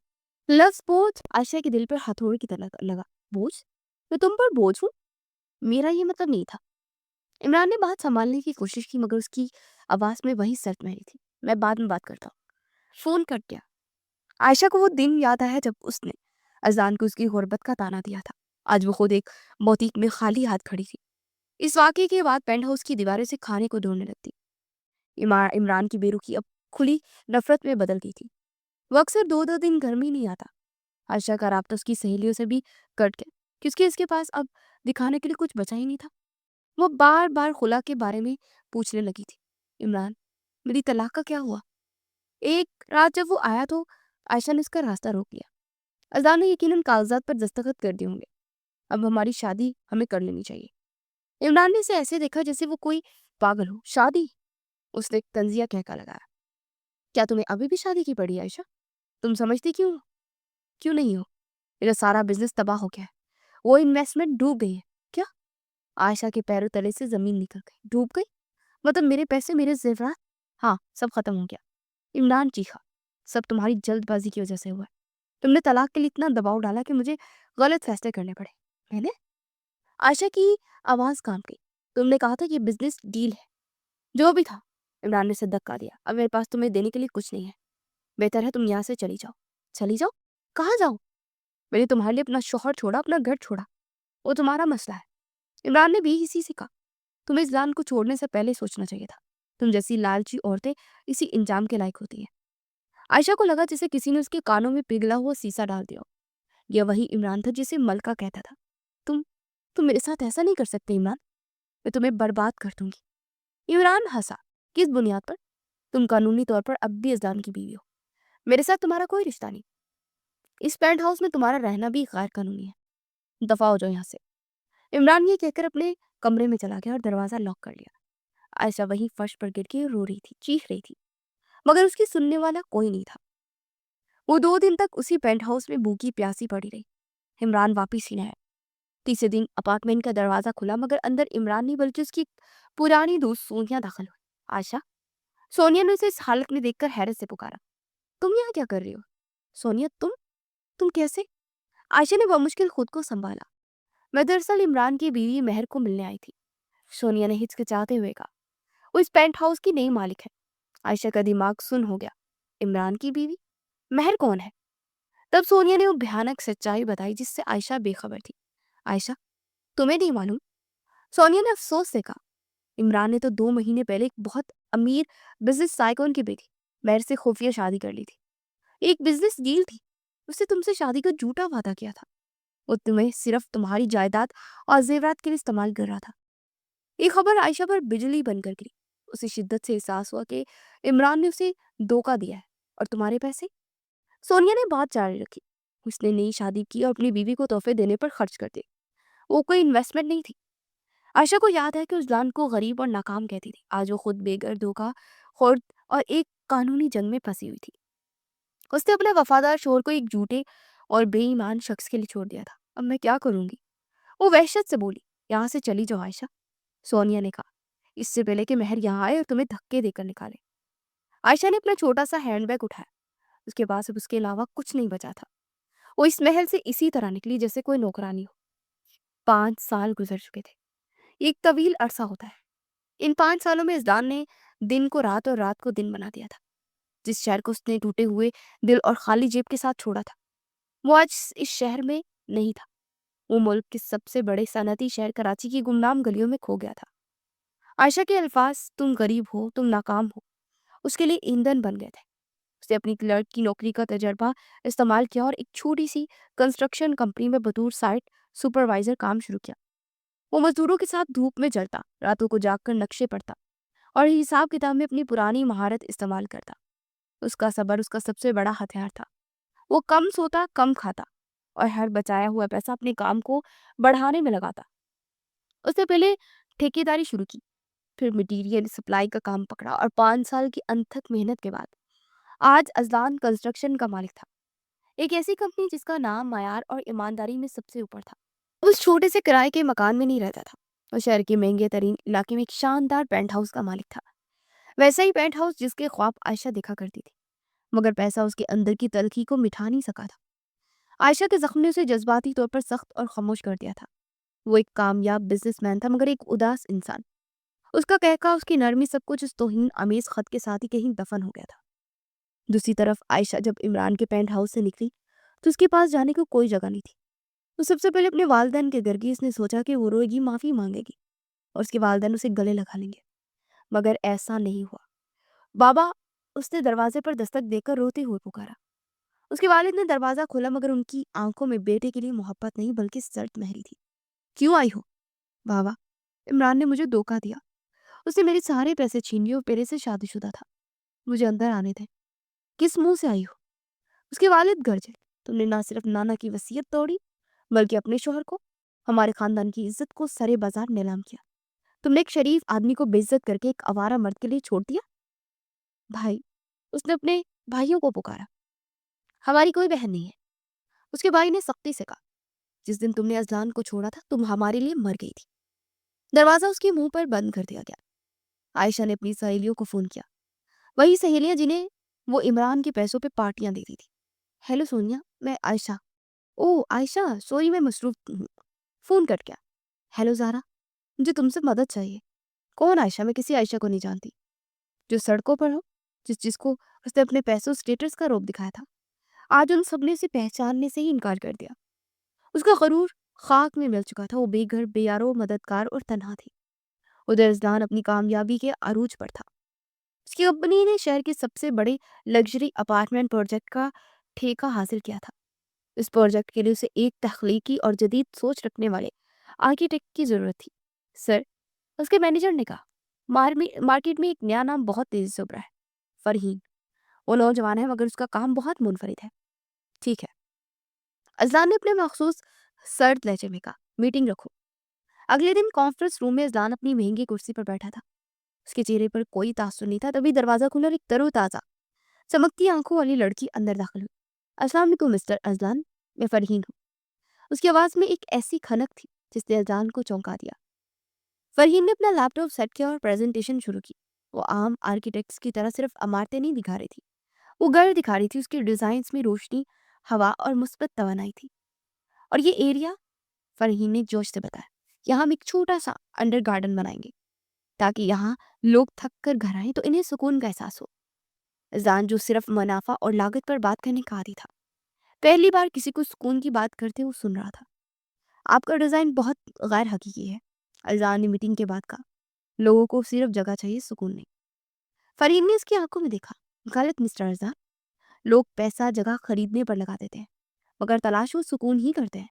लफ्ज बोझ आयशा के दिल पर हथौड़े की तरह लगा। बोझ? मैं तुम पर बोझ हूँ? मेरा ये मतलब नहीं था। इमरान ने बात संभालने की कोशिश की, मगर उसकी आवाज में वही सर्द महरी थी। मैं बाद में बात करता हूँ। फोन कट गया। आयशा को वो दिन याद आया जब उसने अजान को उसकी गुर्बत का ताना दिया था। आज वो खुद एक बोतीक में खाली हाथ खड़ी थी। इस वाकये के बाद पेंट हाउस की दीवारें से खाने को ढूंढने लगती। इमरान की बेरुखी अब खुली नफरत में बदल गई थी। वो अक्सर 2-2 दिन घर में ही नहीं आता। आयशा का राब्ता उसकी सहेलियों से भी कट गया, क्योंकि इसके पास अब दिखाने के लिए कुछ बचा ही नहीं था। वो बार बार खुला के बारे में पूछने लगी थी। इमरान, मेरी तलाक का क्या हुआ? एक रात जब वो आया तो आयशा ने उसका रास्ता रोक लिया। अजान ने यकीनन कागजात पर दस्तखत कर दिए होंगे। اب ہماری شادی ہمیں کر لینی چاہیے۔ عمران نے اسے ایسے دیکھا جیسے وہ کوئی پاگل ہو۔ شادی؟ اس نے طنزیہ کہکا لگایا۔ کیا تمہیں ابھی بھی شادی کی پڑی عائشہ؟ تم سمجھتی کیوں نہیں ہو؟ میرا سارا بزنس تباہ ہو گیا ہے، وہ انویسٹمنٹ ڈوب گئی ہے۔ کیا؟ عائشہ کے پیروں تلے سے زمین نکل گئی۔ ڈوب گئی؟ مطلب میرے پیسے، میرے زیورات؟ ہاں، سب ختم ہو گیا۔ عمران چیخا۔ سب تمہاری جلد بازی کی وجہ سے ہوا ہے۔ تم نے طلاق کے لیے اتنا دباؤ ڈالا کہ مجھے غلط فیصلے کرنے پڑے۔ میں نے؟ عائشہ کی آواز کانپ گئی۔ تم نے کہا تھا کہ بزنس ڈیل ہے۔ جو بھی تھا۔ عمران نے اسے دھکا دیا۔ اب میرے پاس تمہیں دینے کے لیے کچھ نہیں ہے، بہتر ہے تم یہاں سے چلی جاؤ۔ چلی جاؤ؟ کہاں جاؤ؟ میں نے تمہارے لیے اپنا شوہر چھوڑا، اپنا گھر چھوڑا، وہ تمہارا مسئلہ ہے۔ عمران نے بھی اسی سے کہا۔ تمہیں اس جان کو چھوڑنے سے پہلے سوچنا چاہیے تھا۔ تم جیسی لالچی عورتیں اسی انجام کے لائق ہوتی ہیں۔ عائشہ کو لگا جیسے کسی نے اس کے کانوں میں پگھلا ہوا سیسا ڈال دیا ہو۔ یہ وہی عمران تھا جسے ملکہ کہتا تھا، تم میرے ساتھ ایسا نہیں کر سکتے عمران، میں تمہیں برباد کر دوں گی۔ عمران ہنسا۔ کس بنیاد پر؟ تم قانونی طور پر اب بھی ازدان کی بیوی ہو، میرے ساتھ تمہارا کوئی رشتہ نہیں۔ اس پینٹ ہاؤس میں تمہارا رہنا بھی غیر قانونی ہے، دفع ہو جاؤ یہاں سے۔ عمران یہ کہہ کر اپنے کمرے میں چلا گیا اور دروازہ لاک کر لیا۔ عائشہ وہیں فرش پر گر کے رو رہی تھی، چیخ رہی تھی، مگر اس کی سننے والا کوئی نہیں تھا۔ وہ 2 دن تک اسی پینٹ ہاؤس میں بھوکی پیاسی پڑی رہی۔ عمران واپس ہی نہ آیا۔ تیسرے دن اپارٹمنٹ کا دروازہ کھلا، مگر اندر عمران نہیں بلکہ اس کی پرانی دوست سونیا داخل ہوئی۔ عائشہ؟ سونیا نے اسے اس حالت میں دیکھ کر حیرت سے پکارا۔ تم یہاں کیا کر رہی ہو؟ سونیا، تم کیسے؟ عائشہ نے بمشکل خود کو سنبھالا۔ میں دراصل عمران کی بیوی مہر کو ملنے آئی تھی۔ سونیا نے ہچکچاتے ہوئے کہا۔ وہ اس پینٹ ہاؤس کی نئی مالک ہے۔ عائشہ کا دماغ سن ہو گیا۔ عمران کی بیوی؟ مہر کون ہے؟ تب سونیا نے وہ بھیانک سچائی بتائی جس سے عائشہ بے خبر تھی۔ عائشہ، تمہیں نہیں معلوم؟ سونیا نے افسوس سے کہا۔ عمران نے تو 2 مہینے پہلے ایک بہت امیر بزنس سائیکون کی بیٹی مہر سے خفیہ شادی کر لی تھی۔ ایک بزنس ڈیل تھی۔ اس نے تم سے شادی کا جھوٹا وعدہ کیا تھا۔ وہ تمہیں صرف تمہاری جائیداد اور زیورات کے لیے استعمال کر رہا تھا۔ یہ خبر عائشہ پر بجلی بن کر گری۔ اسے شدت سے احساس ہوا کہ عمران نے اسے دھوکہ دیا ہے۔ اور تمہارے پیسے؟ سونیا نے بات جاری رکھی۔ اس نے نئی شادی کی اور اپنی بیوی کو تحفے دینے پر خرچ کر دیے۔ وہ کوئی انویسٹمنٹ نہیں تھی۔ عائشہ کو یاد ہے کہ اس جان کو غریب اور ناکام کہتی تھی۔ آج وہ خود بے گھر، دھوکہ خور اور ایک قانونی جنگ میں پھنسی ہوئی تھی۔ اس نے اپنے وفادار شوہر کو ایک جھوٹے اور بے ایمان شخص کے لیے چھوڑ دیا تھا۔ اب میں کیا کروں گی؟ وہ وحشت سے بولی۔ یہاں سے چلی جاؤ عائشہ، سونیا نے کہا، اس سے پہلے کہ مہر یہاں آئے اور تمہیں دھکے دے کر نکالے۔ عائشہ نے اپنا چھوٹا سا ہینڈ بیگ اٹھایا۔ اس کے پاس اب اس کے علاوہ کچھ نہیں بچا تھا۔ وہ اس محل سے اسی طرح نکلی جیسے کوئی نوکرانی ہو۔ 5 سال گزر چکے تھے۔ یہ ایک طویل عرصہ ہوتا ہے۔ ان 5 سالوں میں ازدان نے دن کو رات اور رات کو دن بنا دیا تھا۔ جس شہر کو اس نے ٹوٹے ہوئے دل اور خالی جیب کے ساتھ چھوڑا تھا، وہ آج اس شہر میں نہیں تھا۔ وہ ملک کے سب سے بڑے صنعتی شہر کراچی کی گمنام گلیوں میں کھو گیا تھا۔ عائشہ کے الفاظ، تم غریب ہو، تم ناکام ہو، اس کے لیے ایندھن بن گئے تھے۔ اس نے اپنی کلرک کی نوکری کا تجربہ استعمال کیا اور ایک چھوٹی سی کنسٹرکشن کمپنی میں بطور سائٹ سپروائزر کام شروع کیا۔ وہ مزدوروں کے ساتھ دھوپ میں جلتا، راتوں کو جاگ کر نقشے پڑھتا اور حساب کتاب میں اپنی پرانی مہارت استعمال کرتا۔ اس کا صبر اس کا سب سے بڑا ہتھیار تھا۔ وہ کم سوتا، کم کھاتا اور ہر بچایا ہوا پیسہ اپنے کام کو بڑھانے میں لگاتا۔ اس نے پہلے ٹھیکیداری شروع کی، پھر مٹیریل سپلائی کا کام پکڑا اور 5 سال کی انتھک محنت کے بعد آج ازلان کنسٹرکشن کا مالک تھا۔ ایک ایسی کمپنی جس کا نام معیار اور ایمانداری میں سب سے اوپر تھا۔ اس چھوٹے سے کرائے کے مکان میں نہیں رہتا تھا، وہ شہر کے مہنگے ترین علاقے میں ایک شاندار پینٹ ہاؤس کا مالک تھا۔ ویسا ہی پینٹ ہاؤس جس کے خواب عائشہ دیکھا کرتی تھی، مگر پیسہ اس کے اندر کی تلخی کو مٹھا نہیں سکا تھا۔ عائشہ کے زخم نے اسے جذباتی طور پر سخت اور خاموش کر دیا تھا۔ وہ ایک کامیاب بزنس مین تھا، مگر ایک اداس انسان۔ اس کا کہکا، اس کی نرمی، سب کچھ اس توہین آمیز خط کے ساتھ ہی کہیں دفن ہو گیا تھا۔ دوسری طرف عائشہ جب عمران کے پینٹ ہاؤس سے نکلی تو اس کے پاس جانے کو کوئی جگہ نہیں تھی۔ وہ سب سے پہلے اپنے والدین کے گھر گئی۔ اس نے سوچا کہ وہ روئے گی، معافی مانگے گی اور اس کے والدین اسے گلے لگا لیں گے، مگر ایسا نہیں ہوا۔ بابا، اس نے دروازے پر دستک دے کر روتے ہوئے پکارا۔ اس کے والد نے دروازہ کھولا، مگر ان کی آنکھوں میں بیٹے کے لیے محبت نہیں بلکہ سرد مہری تھی۔ کیوں آئی ہو؟ بابا، عمران نے مجھے دھوکہ دیا، اس نے میرے سارے پیسے چھین لیے اور میرے سے شادی شدہ تھا، مجھے اندر آنے دیں۔ کس منہ سے آئی ہو؟ اس کے والد گرجے۔ تم نے نہ صرف نانا کی وصیت توڑی بلکہ اپنے شوہر کو۔ ہمارے خاندان کی عزت کو سرے بازار نیلام کیا. تم نے ایک شریف آدمی کو بے عزت کر کے ایک آوارہ مرد کے لیے چھوڑ دیا. بھائی، اس نے اپنے بھائیوں کو پکارا. ہماری کوئی بہن نہیں ہے. اس کے بھائی نے سختی سے کہا. جس دن تم نے اذلان کو چھوڑا تھا تم ہمارے لیے مر گئی تھی. دروازہ اس کے منہ پر بند کر دیا گیا. عائشہ نے اپنی سہیلیوں کو فون کیا. وہی سہیلیاں جنہیں وہ عمران کے پیسوں پہ پارٹیاں دیتی تھی. ہیلو سونیا، میں عائشہ. او عائشہ، سوری میں مصروف ہوں. فون کٹ گیا. ہیلو زہرا، مجھے تم سے مدد چاہیے. کون عائشہ؟ میں کسی عائشہ کو نہیں جانتی. جو سڑکوں پر ہو، جس کو اس نے اپنے پیسوں اسٹیٹس کا روپ دکھایا تھا. آج ان سب نے اسے پہچاننے سے ہی انکار کر دیا. اس کا غرور خاک میں مل چکا تھا. وہ بے گھر، بے یارو، مددگار اور تنہا تھی. ادھر ازدان اپنی کامیابی کے عروج پر تھا. اس کی کمپنی نے شہر کے سب سے بڑے لگژری اپارٹمنٹ پروجیکٹ کا ٹھیکہ حاصل کیا تھا. اس پروجیکٹ کے لیے اسے ایک تخلیقی اور جدید سوچ رکھنے والے آرکیٹیکٹ کی ضرورت تھی. سر، اس کے مینیجر نے کہا، مارکیٹ میں ایک نیا نام بہت تیزی سے ابھرا ہے، فرحین. وہ نوجوان ہے مگر اس کا کام بہت منفرد ہے. ٹھیک ہے. اذلان نے اپنے مخصوص سرد لہجے میں کہا، میٹنگ رکھو. اگلے دن کانفرنس روم میں اذلان اپنی مہنگی کرسی پر بیٹھا تھا. اس کے چہرے پر کوئی تاثر نہیں تھا. تبھی دروازہ کھلا اور ایک تر و تازہ چمکتی آنکھوں والی لڑکی اندر داخل ہوئی. السلام علیکم مسٹر اذلان، میں فرحین ہوں. اس کی آواز میں ایک ایسی کھنک تھی جس نے اذلان کو چونکا دیا. فرحین نے اپنا لیپ ٹاپ سیٹ کیا اور پریزنٹیشن شروع کی. وہ عام آرکیٹیکٹس کی طرح صرف عمارتیں نہیں دکھا رہی تھی، وہ گھر دکھا رہی تھی. اس کے ڈیزائنز میں روشنی، ہوا اور مثبت توانائی تھی. اور یہ ایریا، فرحین نے جوش سے بتایا، یہاں ہم ایک چھوٹا سا انڈر گارڈن بنائیں گے تاکہ یہاں لوگ تھک کر گھر آئیں تو انہیں سکون کا احساس ہو. اذلان جو صرف منافع اور لاگت پر بات کرنے کا عادی تھا، پہلی بار کسی کو سکون کی بات کرتے ہوئے سن رہا تھا. آپ کا ڈیزائن بہت غیر حقیقی ہے، اذلان نے میٹنگ کے بعد کہا. لوگوں کو صرف جگہ چاہیے، سکون نہیں. فرحین نے اس کی آنکھوں میں دیکھا. غلط مسٹر اذلان، لوگ پیسہ جگہ خریدنے پر لگا دیتے ہیں مگر تلاش وہ سکون ہی کرتے ہیں،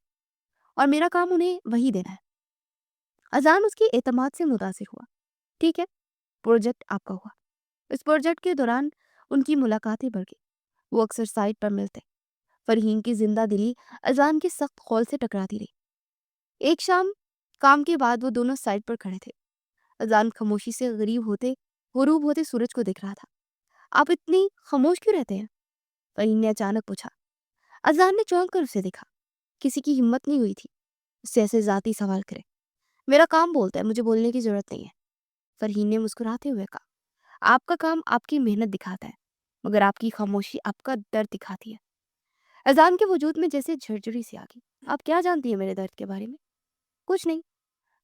اور میرا کام انہیں وہی دینا ہے. اذان اس کی اعتماد سے متاثر ہوا. ٹھیک ہے، پروجیکٹ آپ کا ہوا. اس پروجیکٹ کے دوران ان کی ملاقاتیں بڑھ گئی. وہ اکثر سائٹ پر ملتے. فرحین کی زندہ دلی اذان کے سخت خول سے ٹکراتی رہی. ایک شام کام کے بعد وہ دونوں سائٹ پر کھڑے تھے. اذان خاموشی سے غروب ہوتے سورج کو دیکھ رہا تھا. آپ اتنی خاموش کیوں رہتے ہیں؟ فرحین نے اچانک پوچھا. اذان نے چونک کر اسے دیکھا. کسی کی ہمت نہیں ہوئی تھی اس سے ایسے ذاتی سوال کرے. میرا کام بولتا ہے، مجھے بولنے کی ضرورت نہیں ہے، فرحین نے مسکراتے ہوئے کہا. آپ کا کام آپ کی محنت دکھاتا ہے مگر آپ کی خاموشی آپ کا درد دکھاتی ہے. اذان کے وجود میں جیسے جھرجھری سی آ گئی. آپ کیا جانتی ہیں میرے درد کے بارے میں؟ کچھ نہیں،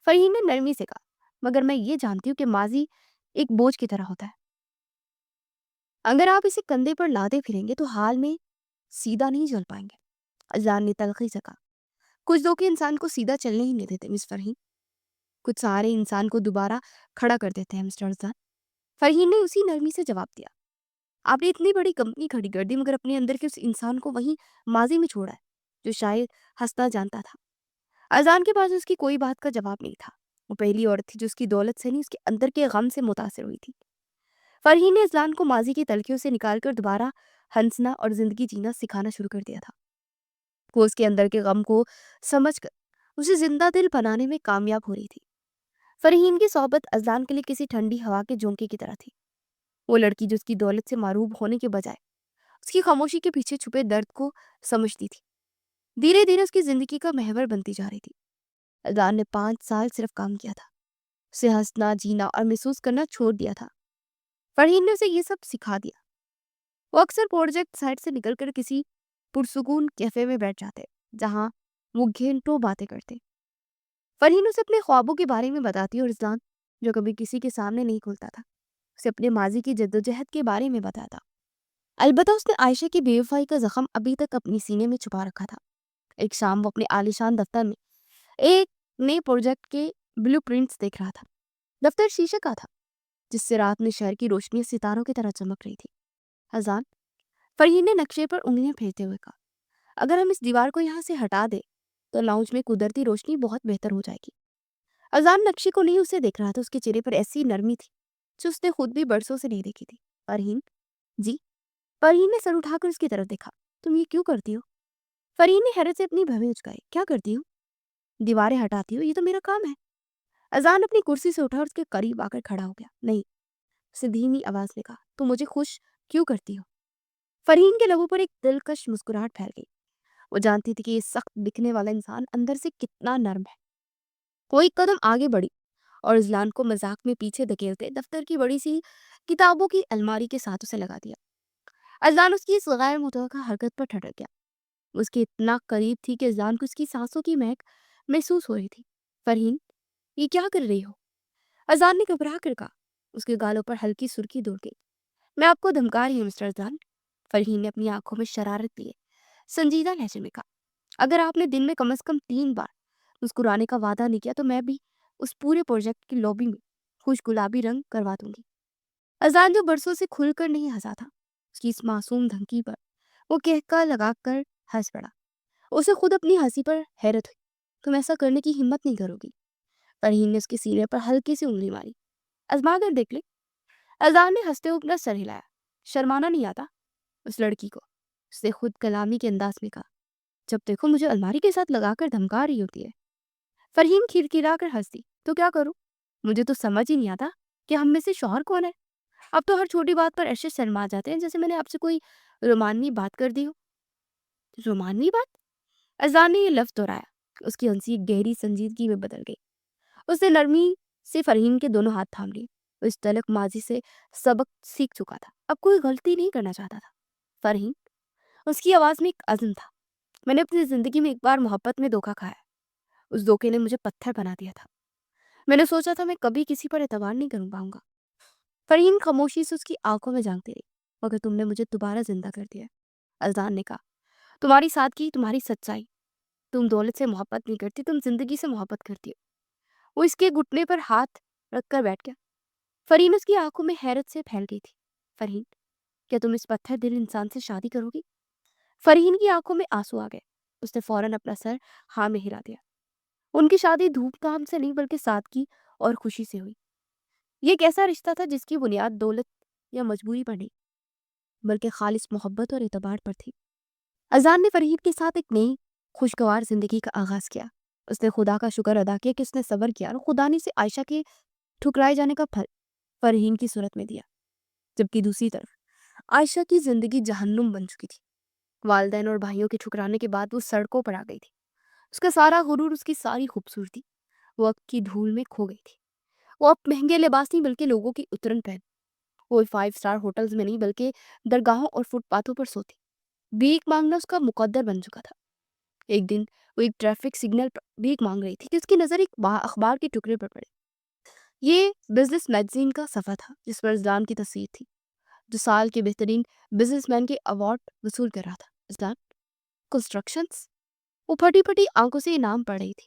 فرحین نے نرمی سے کہا، مگر میں یہ جانتی ہوں کہ ماضی ایک بوجھ کی طرح ہوتا ہے. اگر آپ اسے کندھے پر لادے پھریں گے تو حال میں سیدھا نہیں چل پائیں گے. اذان نے تلخی سے کہا. کچھ دھوکے انسان کو سیدھا چلنے ہی نہیں دیتے مس فرحین. کچھ سارے انسان کو دوبارہ کھڑا کر دیتے ہیں مسٹر اذان. فرحین نے اسی نرمی سے جواب دیا. آپ نے اتنی بڑی کمپنی کھڑی کر دی مگر اپنے اندر کے اس انسان کو وہیں ماضی میں چھوڑا ہے جو شاید ہنسنا جانتا تھا. اذان کے پاس اس کی کوئی بات کا جواب نہیں تھا. وہ پہلی عورت تھی جو اس کی دولت سے نہیں، اس کے اندر کے غم سے متاثر ہوئی تھی. فرحین نے اذان کو ماضی کی تلخیوں سے نکال کر دوبارہ ہنسنا اور زندگی جینا سکھانا شروع کر دیا تھا. وہ اس کے اندر کے غم کو سمجھ کر اسے زندہ دل بنانے میں کامیاب ہو رہی تھی. فرحین کی صحبت اذان کے لیے کسی ٹھنڈی ہوا کے جھونکے کی طرح تھی. وہ لڑکی جو اس کی دولت سے معروب ہونے کے بجائے اس کی خاموشی کے پیچھے چھپے درد کو سمجھتی تھی، دھیرے دھیرے اس کی زندگی کا محور بنتی جا رہی تھی. اذان نے 5 سال صرف کام کیا تھا. اسے ہنسنا، جینا اور محسوس کرنا چھوڑ دیا تھا. فرحین نے اسے یہ سب سکھا دیا. وہ اکثر پروجیکٹ سائٹ سے نکل کر کسی پرسکون کیفے میں بیٹھ جاتے جہاں وہ گھنٹوں باتیں کرتے. فرحین اسے اپنے خوابوں کے بارے میں بتاتی اور اذان جو کبھی کسی کے سامنے نہیں کھلتا تھا اسے اپنے ماضی کی جدوجہد کے بارے میں بتاتا. البتہ اس نے عائشہ کی بے وفائی کا زخم ابھی تک اپنی سینے میں چھپا رکھا تھا. ایک شام وہ اپنے عالیشان دفتر میں ایک نئے پروجیکٹ کے بلو پرنٹس دیکھ رہا تھا. دفتر شیشے کا تھا جس سے رات میں شہر کی روشنی ستاروں کی طرح چمک رہی تھی. اذان، فرحین نے نقشے پر انگلیاں پھیرتے ہوئے کہا، اگر ہم اس دیوار کو یہاں سے ہٹا دیں تو لاؤنج میں قدرتی روشنی بہت بہتر ہو جائے گی. اذان نقشے کو نہیں اسے دیکھ رہا تھا. اس کے چہرے پر ایسی نرمی تھی جو اس نے خود بھی برسوں سے نہیں دیکھی تھی. فرحین جی. فرحین نے سر اٹھا کر اس کی طرف دیکھا. تم یہ کیوں کرتی ہو؟ فرحین نے حیرت سے اپنی بھویں اچکائی. کیا کرتی ہوں؟ दीवारें हटाती हो, ये तो मेरा काम है। अजान अपनी कुर्सी से उठा और उसके करीब आकर खड़ा हो गया। नहीं, उसने धीमी आवाज में कहा, तुम मुझे खुश क्यों करती हो? फरहीन के लबों पर एक दिलकश मुस्कुराहट फैल गई। वो जानती थी कि ये सख्त दिखने वाला इंसान अंदर से कितना नर्म है। वो एक कदम आगे बढ़ी और इजलान को मजाक में पीछे धकेलते दफ्तर की बड़ी सी किताबों की अलमारी के साथ उसे लगा दिया। अजलान उसकी इस गैर मुतवक्का हरकत पर ठटक गया। उसके इतना करीब थी कि अजलान को उसकी सांसों की महक महसूस हो रही थी। फरहीन, ये क्या कर रही हो? अजान ने घबरा कर कहा। उसके गालों पर हल्की सुर्खी दौड़ गई। मैं आपको धमका रही हूँ मिस्टर अजान। फरहीन ने अपनी आंखों में शरारत लिए संजीदा लहजे में कहा, अगर आपने दिन में कम से कम 3 बार मुस्कुराने का वादा नहीं किया तो मैं भी उस पूरे प्रोजेक्ट की लॉबी में खुश गुलाबी रंग करवा दूंगी। अजान जो बरसों से खुलकर नहीं हंसा था, उसकी इस मासूम धमकी पर वो कहका लगाकर हंस पड़ा। उसे खुद अपनी हंसी पर हैरत हुई। तुम ऐसा करने की हिम्मत नहीं करोगी। फरहीन ने उसके सीने पर हल्की सी उंगली मारी। आजमा कर देख ले। अजान ने हंसते हुए अपना सर हिलाया। शर्माना नहीं आता उस लड़की को? उसने खुद कलामी के अंदाज में कहा। जब देखो मुझे अलमारी के साथ लगाकर धमका रही होती है। फरहीन खिलखिला कर हंसी। तो क्या करूं? मुझे तो समझ ही नहीं आता कि हम में से शौहर कौन है। अब तो हर छोटी बात पर ऐसे शर्मा जाते हैं जैसे मैंने आपसे कोई रोमानी बात कर दी हो। रोमानी बात? अजान ने ये लफ्ज दोहराया। उसकी हंसी एक गहरी संजीदगी में बदल गई। उसने नरमी से फरहीन के दोनों हाथ थाम लिए। वो इस तलक माजी से सबक सीख चुका था, अब कोई गलती नहीं करना चाहता था। फरहीन, उसकी आवाज में एक अज़्म था। मैंने अपनी जिंदगी में एक बार मोहब्बत में धोखा खाया। उस धोखे ने मुझे पत्थर बना दिया था। मैंने सोचा था मैं कभी किसी पर एतबार नहीं कर पाऊंगा। फरहीन खामोशी से उसकी आंखों में झांकती रही। मगर तुमने मुझे दोबारा जिंदा कर दिया। अजान ने कहा, तुम्हारी सादगी, तुम्हारी सच्चाई। तुम दौलत से मोहब्बत नहीं करती, तुम जिंदगी से मोहब्बत करती हो। वो इसके घुटने पर हाथ रखकर बैठ गया। फरहीन उसकी आंखों में हैरत से फैल गई थी। फरहीन, क्या तुम इस पत्थर दिल इंसान से शादी करोगी? फरहीन की आंखों में आंसू आ गए। उसने फौरन अपना सर हाँ में हिला दिया। उनकी शादी धूमधाम से नहीं बल्कि सादगी और खुशी से हुई। ये एक ऐसा रिश्ता था जिसकी बुनियाद दौलत या मजबूरी पर नहीं बल्कि खालिस मोहब्बत और एतबार पर थी। अजान ने फरहीन के साथ एक नई खुशगवार जिंदगी का आगाज किया। उसने खुदा का शुक्र अदा किया कि उसने सब्र किया और खुदा ने से आयशा के ठुकराए जाने का फल फरहीन की सूरत में दिया। जबकि दूसरी तरफ आयशा की जिंदगी जहन्नुम बन चुकी थी। वालिदैन और भाइयों के ठुकराने के बाद वो सड़कों पर आ गई थी। उसका सारा गुरूर, उसकी सारी खूबसूरती वक्त की धूल में खो गई थी। वो अब महंगे लिबास नहीं बल्कि लोगों की उतरन पहन, वो 5 स्टार होटल्स में नहीं बल्कि दरगाहों और फुटपाथों पर सोती। भीख मांगना उसका मुकद्दर बन चुका था। एक दिन वो एक ट्रैफिक सिग्नल पर भीख मांग रही थी कि उसकी नज़र एक अखबार के टुकड़े पर पड़े। ये बिजनेस मैगजीन का सफ़ा था जिस पर इस्लाम की तस्वीर थी, जो साल के बेहतरीन बिजनेसमैन के अवार्ड वसूल कर रहा था। इस्लाम कंस्ट्रक्शंस। वो फटी फटी आंखों से इनाम पढ़ रही थी।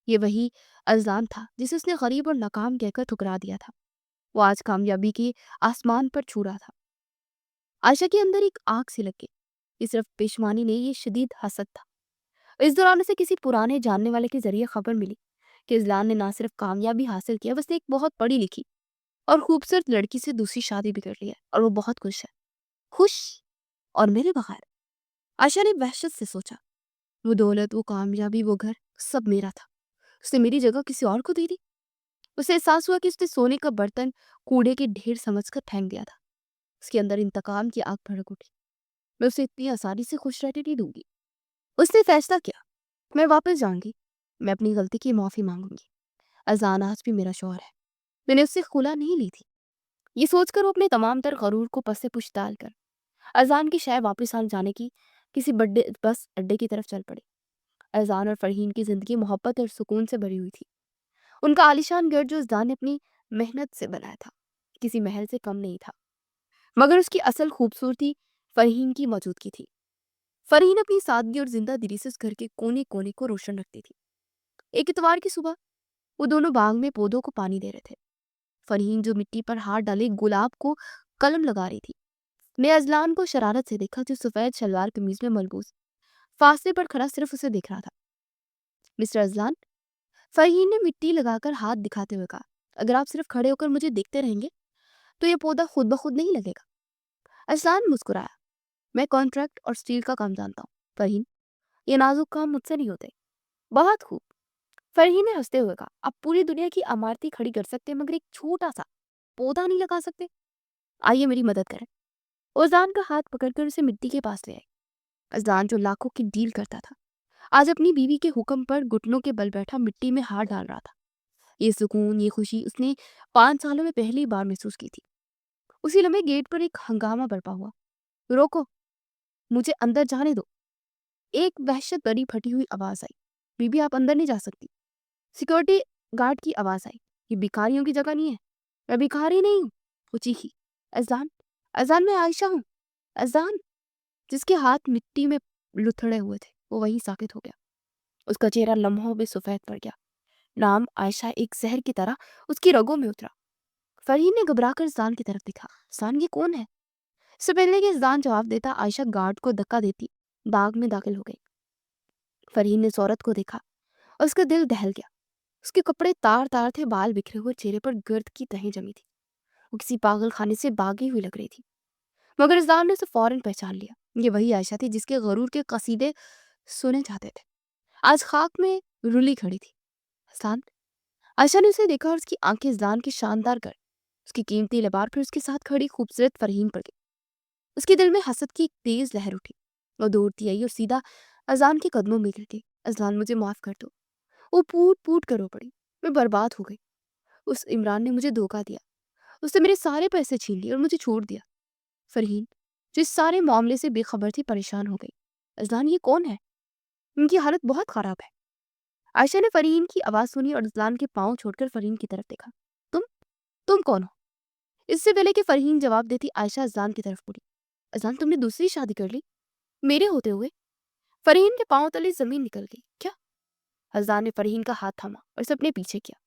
ये वही अजलान था जिसे उसने गरीब और नाकाम कहकर ठुकरा दिया था। वो आज कामयाबी के आसमान पर छू रहा था। आयशा के अंदर एक आग सी लग गई। ये सिर्फ पेशवानी नहीं, ये शदीद हसद था। इस दौरान उसे किसी पुराने जानने वाले के जरिए खबर मिली कि इजलान ने ना सिर्फ कामयाबी हासिल किया, बस एक बहुत पढ़ी लिखी और खूबसूरत लड़की से दूसरी शादी भी कर ली है और वो बहुत खुश है। खुश? और मेरे बगैर? आयशा ने वहशत से सोचा। वो दौलत, वो कामयाबी, वो घर, सब मेरा था। उसने मेरी जगह किसी और को दे दी। उसे एहसास हुआ कि उसने सोने का बर्तन कूड़े के ढेर समझकर फेंक दिया था। उसके अंदर इंतकाम की आग भड़क उठी। मैं उसे इतनी आसानी से खुश रहने नहीं दूंगी। उसने फैसला किया, मैं वापस जाऊंगी। मैं अपनी गलती की माफी मांगूंगी। अजान आज भी मेरा शौहर है। मैंने उससे खुला नहीं ली थी। ये सोचकर वो अपने तमाम तर गरूर को पस से पुश डाल कर अजान की शायद वापस आ जाने की किसी बड़े बस अड्डे की तरफ चल पड़े। अजान और फरहीन की जिंदगी मोहब्बत और सुकून से भरी हुई थी। उनका आलिशान घर जो अजान ने अपनी मेहनत से बनाया था किसी महल से कम नहीं था, मगर उसकी असल खूबसूरती फरहीन की मौजूदगी थी। फरहीन अपनी सादगी और जिंदा दिली से उस घर के कोने कोने को रोशन रखती थी। एक इतवार की सुबह वो दोनों बाग में पौधों को पानी दे रहे थे। फरहीन जो मिट्टी पर हाथ डाले गुलाब को कलम लगा रही थी, ने अजलान को शरारत से देखा जो सफेद शलवार कमीज में मलबूस फासले पर खड़ा सिर्फ उसे देख रहा था। मिस्टर अजलान, फरहीन ने मिट्टी लगाकर हाथ दिखाते हुए कहा, अगर आप सिर्फ खड़े होकर मुझे देखते रहेंगे तो ये पौधा खुद ब खुद नहीं लगेगा। अजलान मुस्कुराया। मैं कॉन्ट्रैक्ट और स्टील का काम जानता हूँ फरहीन, ये नाजुक काम मुझसे नहीं होते। बहुत खूब। फरहीन ने हंसते हुए कहा, आप पूरी दुनिया की इमारतें खड़ी कर सकते हैं मगर एक छोटा सा पौधा नहीं लगा सकते। आइए मेरी मदद करें। अजलान का हाथ पकड़कर उसे मिट्टी के पास ले आई। अजलान जो लाखों की डील करता था, आज अपनी बीवी के हुक्म पर घुटनों के बल बैठा मिट्टी में हाथ डाल रहा था। ये सुकून, ये खुशी उसने 5 सालों में पहली बार महसूस की थी। उसी लम्हे गेट पर एक हंगामा बरपा हुआ। रोको, मुझे अंदर जाने दो। एक वहशत भरी फटी हुई आवाज आई। बीबी आप अंदर नहीं जा सकती। सिक्योरिटी गार्ड की आवाज आई। ये भिखारियों की जगह नहीं है। मैं भिखारी नहीं हूँ। वो चीखी, अजान, अजान मैं आयशा हूँ। अजान। जिसके हाथ मिट्टी में लुथड़े हुए थे वो वहीं साकित हो गया। उसका चेहरा लम्हों में सफेद पड़ गया। नाम आयशा एक जहर की तरह उसकी रगों में उतरा। फरहीन ने घबराकर जान की तरफ देखा। जान, ये कौन है? इससे पहले कि जान जवाब देता, आयशा गार्ड को धक्का देती बाग में दाखिल हो गई। फरहीन ने इस औरत को देखा और उसका दिल दहल गया। उसके कपड़े तार तार थे, बाल बिखरे हुए, चेहरे पर गर्द की तहें जमी थी। वो किसी पागल खाने से भागी हुई लग रही थी। मगर इज़ान ने उसे फौरन पहचान लिया। ये वही आयशा थी जिसके गरूर के कसीदे सुने जाते थे। आज खाक में रुली खड़ी थी। हसान। आयशा ने उसे देखा और उसकी आंखें इज़ान की शानदार कर, उसकी कीमती लिबार फिर उसके साथ खड़ी खूबसूरत फरहीन पर गई। उसके दिल में हसद की एक तेज लहर उठी। वो दौड़ती आई और सीधा अजान के कदमों में गिर गई। अजान, मुझे माफ कर दो। वो पूट पूट कर रो पड़ी। मैं बर्बाद हो गई। उस इमरान ने मुझे धोखा दिया। उसने मेरे सारे पैसे छीन लिए और मुझे छोड़ दिया। फरहीन, जो इस सारे मामले से बेखबर थी, परेशान हो गई। अजलान, ये कौन है? इनकी हालत बहुत खराब है। आयशा ने फरहीन की आवाज सुनी और अजलान के पांव छोड़कर फरहीन की तरफ देखा। तुम तुम कौन हो? इससे पहले कि फरहीन जवाब देती, आयशा अजलान की तरफ मुड़ी। अजलान, तुमने दूसरी शादी कर ली मेरे होते हुए? फरहीन के पांव तले जमीन निकल गई। क्या? अजलान ने फरहीन का हाथ थामा और उसे अपने पीछे किया।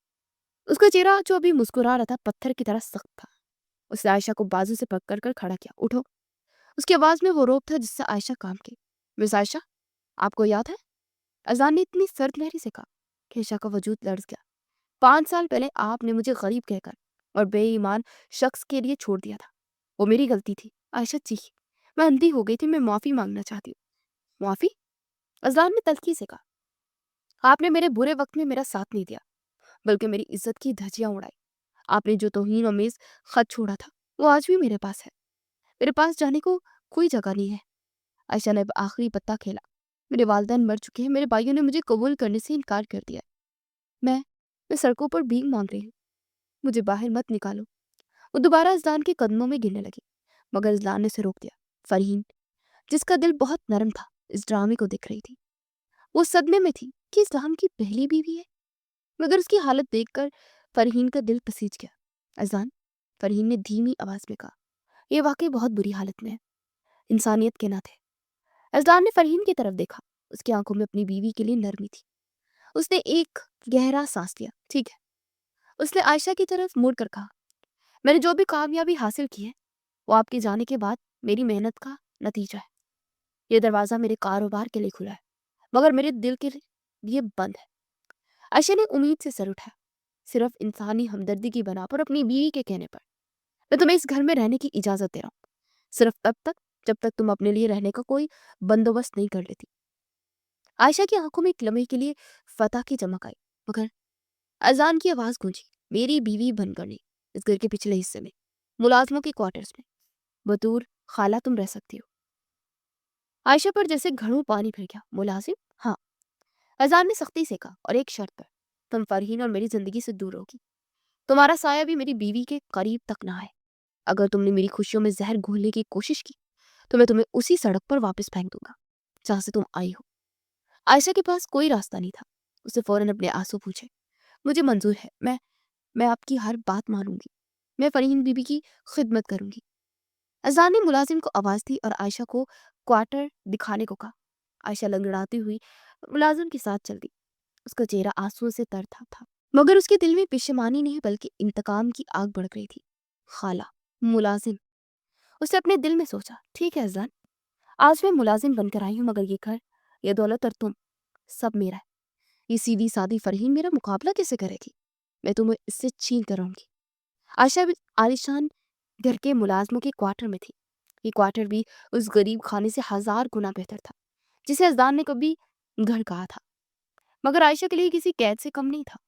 उसका चेहरा जो अभी मुस्कुरा रहा था पत्थर की तरह सख्त था। उसने आयशा को बाजू से पकड़ कर खड़ा किया। उठो। उसकी आवाज में वो रोब था जिससे आयशा काम की। मिस आयशा, आपको याद है? अजान ने इतनी सर्द लहरी से कहा कि आयशा का वजूद लर्ज गया। 5 साल पहले आपने मुझे गरीब कहकर और बेईमान शख्स के लिए छोड़ दिया था। वो मेरी गलती थी। आयशा चीखी। मैं अंधी हो गई थी। मैं माफी मांगना चाहती हूँ। माफी? अजलान ने तल्खी से कहा, आपने मेरे बुरे वक्त में मेरा साथ नहीं दिया, बल्कि मेरी इज्जत की धज्जियां उड़ाई। आपने जो तौहीन आमेज खत छोड़ा था वो आज भी मेरे पास है। मेरे पास जाने को कोई जगह नहीं है। आयशा ने अब आखिरी पत्ता खेला। मेरे वालिदैन मर चुके हैं। मेरे भाइयों ने मुझे कबूल करने से इनकार कर दिया। मैं मैं सड़कों पर भीख मांग रही हूँ। मुझे बाहर मत निकालो। वो दोबारा इज़लान के कदमों में गिरने लगी, मगर इज़लान ने उसे रोक दिया। फरहीन, जिसका दिल बहुत नरम था, इस ड्रामे को देख रही थी। वो सदमे में थी कि इस्लाम की पहली बीवी है। मगर उसकी हालत देखकर फरहीन का दिल पसीज गया। अजान, फरहीन ने धीमी आवाज में कहा, यह वाकई बहुत बुरी हालत में है, इंसानियत के नाते। अजलान ने फरहीन की तरफ देखा। उसकी आंखों में अपनी बीवी के लिए नरमी थी। उसने एक गहरा सांस लिया। ठीक है। उसने आयशा की तरफ मुड़ कर कहा, मैंने जो भी कामयाबी हासिल की है वो आपके जाने के बाद मेरी मेहनत का नतीजा है। ये दरवाजा मेरे कारोबार के लिए खुला है, मगर मेरे दिल के लिए बंद है। आयशा ने उम्मीद से सर उठाया। सिर्फ इंसानी हमदर्दी की बना पर अपनी बीवी के कहने पर मैं तुम्हें इस घर में रहने की इजाजत दे रहा हूँ, सिर्फ तब तक जब तक तुम अपने लिए रहने का कोई बंदोबस्त नहीं कर लेती। आयशा की आंखों में एक लम्हे के लिए फतह की चमक आई, मगर अजान की आवाज गूंजी, मेरी बीवी बनकर नहीं, इस घर के पिछले हिस्से में, मुलाजमों के क्वार्टर्स में। बतूर खाला तुम रह सकती हो। आयशा पर जैसे घड़ों पानी फिर गया। मुलाजिम? हाँ। अजान ने सख्ती से कहा, और एक शर्त पर, तुम फरहीन और मेरी जिंदगी से दूर होगी। तुम्हारा साया भी मेरी बीवी के करीब तक ना है। अगर तुमने मेरी खुशियों में जहर घोलने की कोशिश की तो मैं तुम्हें उसी सड़क पर वापस फेंक दूंगा जहां से तुम आई हो। आयशा के पास कोई रास्ता नहीं था। उसे फौरन अपने आंसू पूछे। मुझे मंजूर है। मैं आपकी हर बात मानूंगी। मैं फरहीन बीबी की खिदमत करूंगी। अजान ने मुलाजिम को आवाज दी और आयशा को क्वार्टर दिखाने को कहा। आयशा लंगड़ाती हुई मुलाजिम के साथ चल दी। उसका चेहरा आंसुओं से तर था, मगर उसके दिल में पेशेमानी नहीं बल्कि इंतकाम की आग भड़क रही थी। खाला, मुलाजिम, उसने अपने दिल में सोचा। ठीक है अजान, आज मैं मुलाजिम बनकर आई हूँ, मगर ये घर, ये दौलत और तुम, सब मेरा है। ये सीधी सादी फरहीन मेरा मुकाबला कैसे करेगी? मैं तुम्हें इससे छीन कर रहूंगी। आशा भी आलिशान घर के मुलाजमों के क्वार्टर में थी। ये क्वार्टर भी उस गरीब खाने से 1000 गुना बेहतर था जिसे अजान ने कभी घर कहा था। मगर आयशा के लिए किसी कैद से कम नहीं था।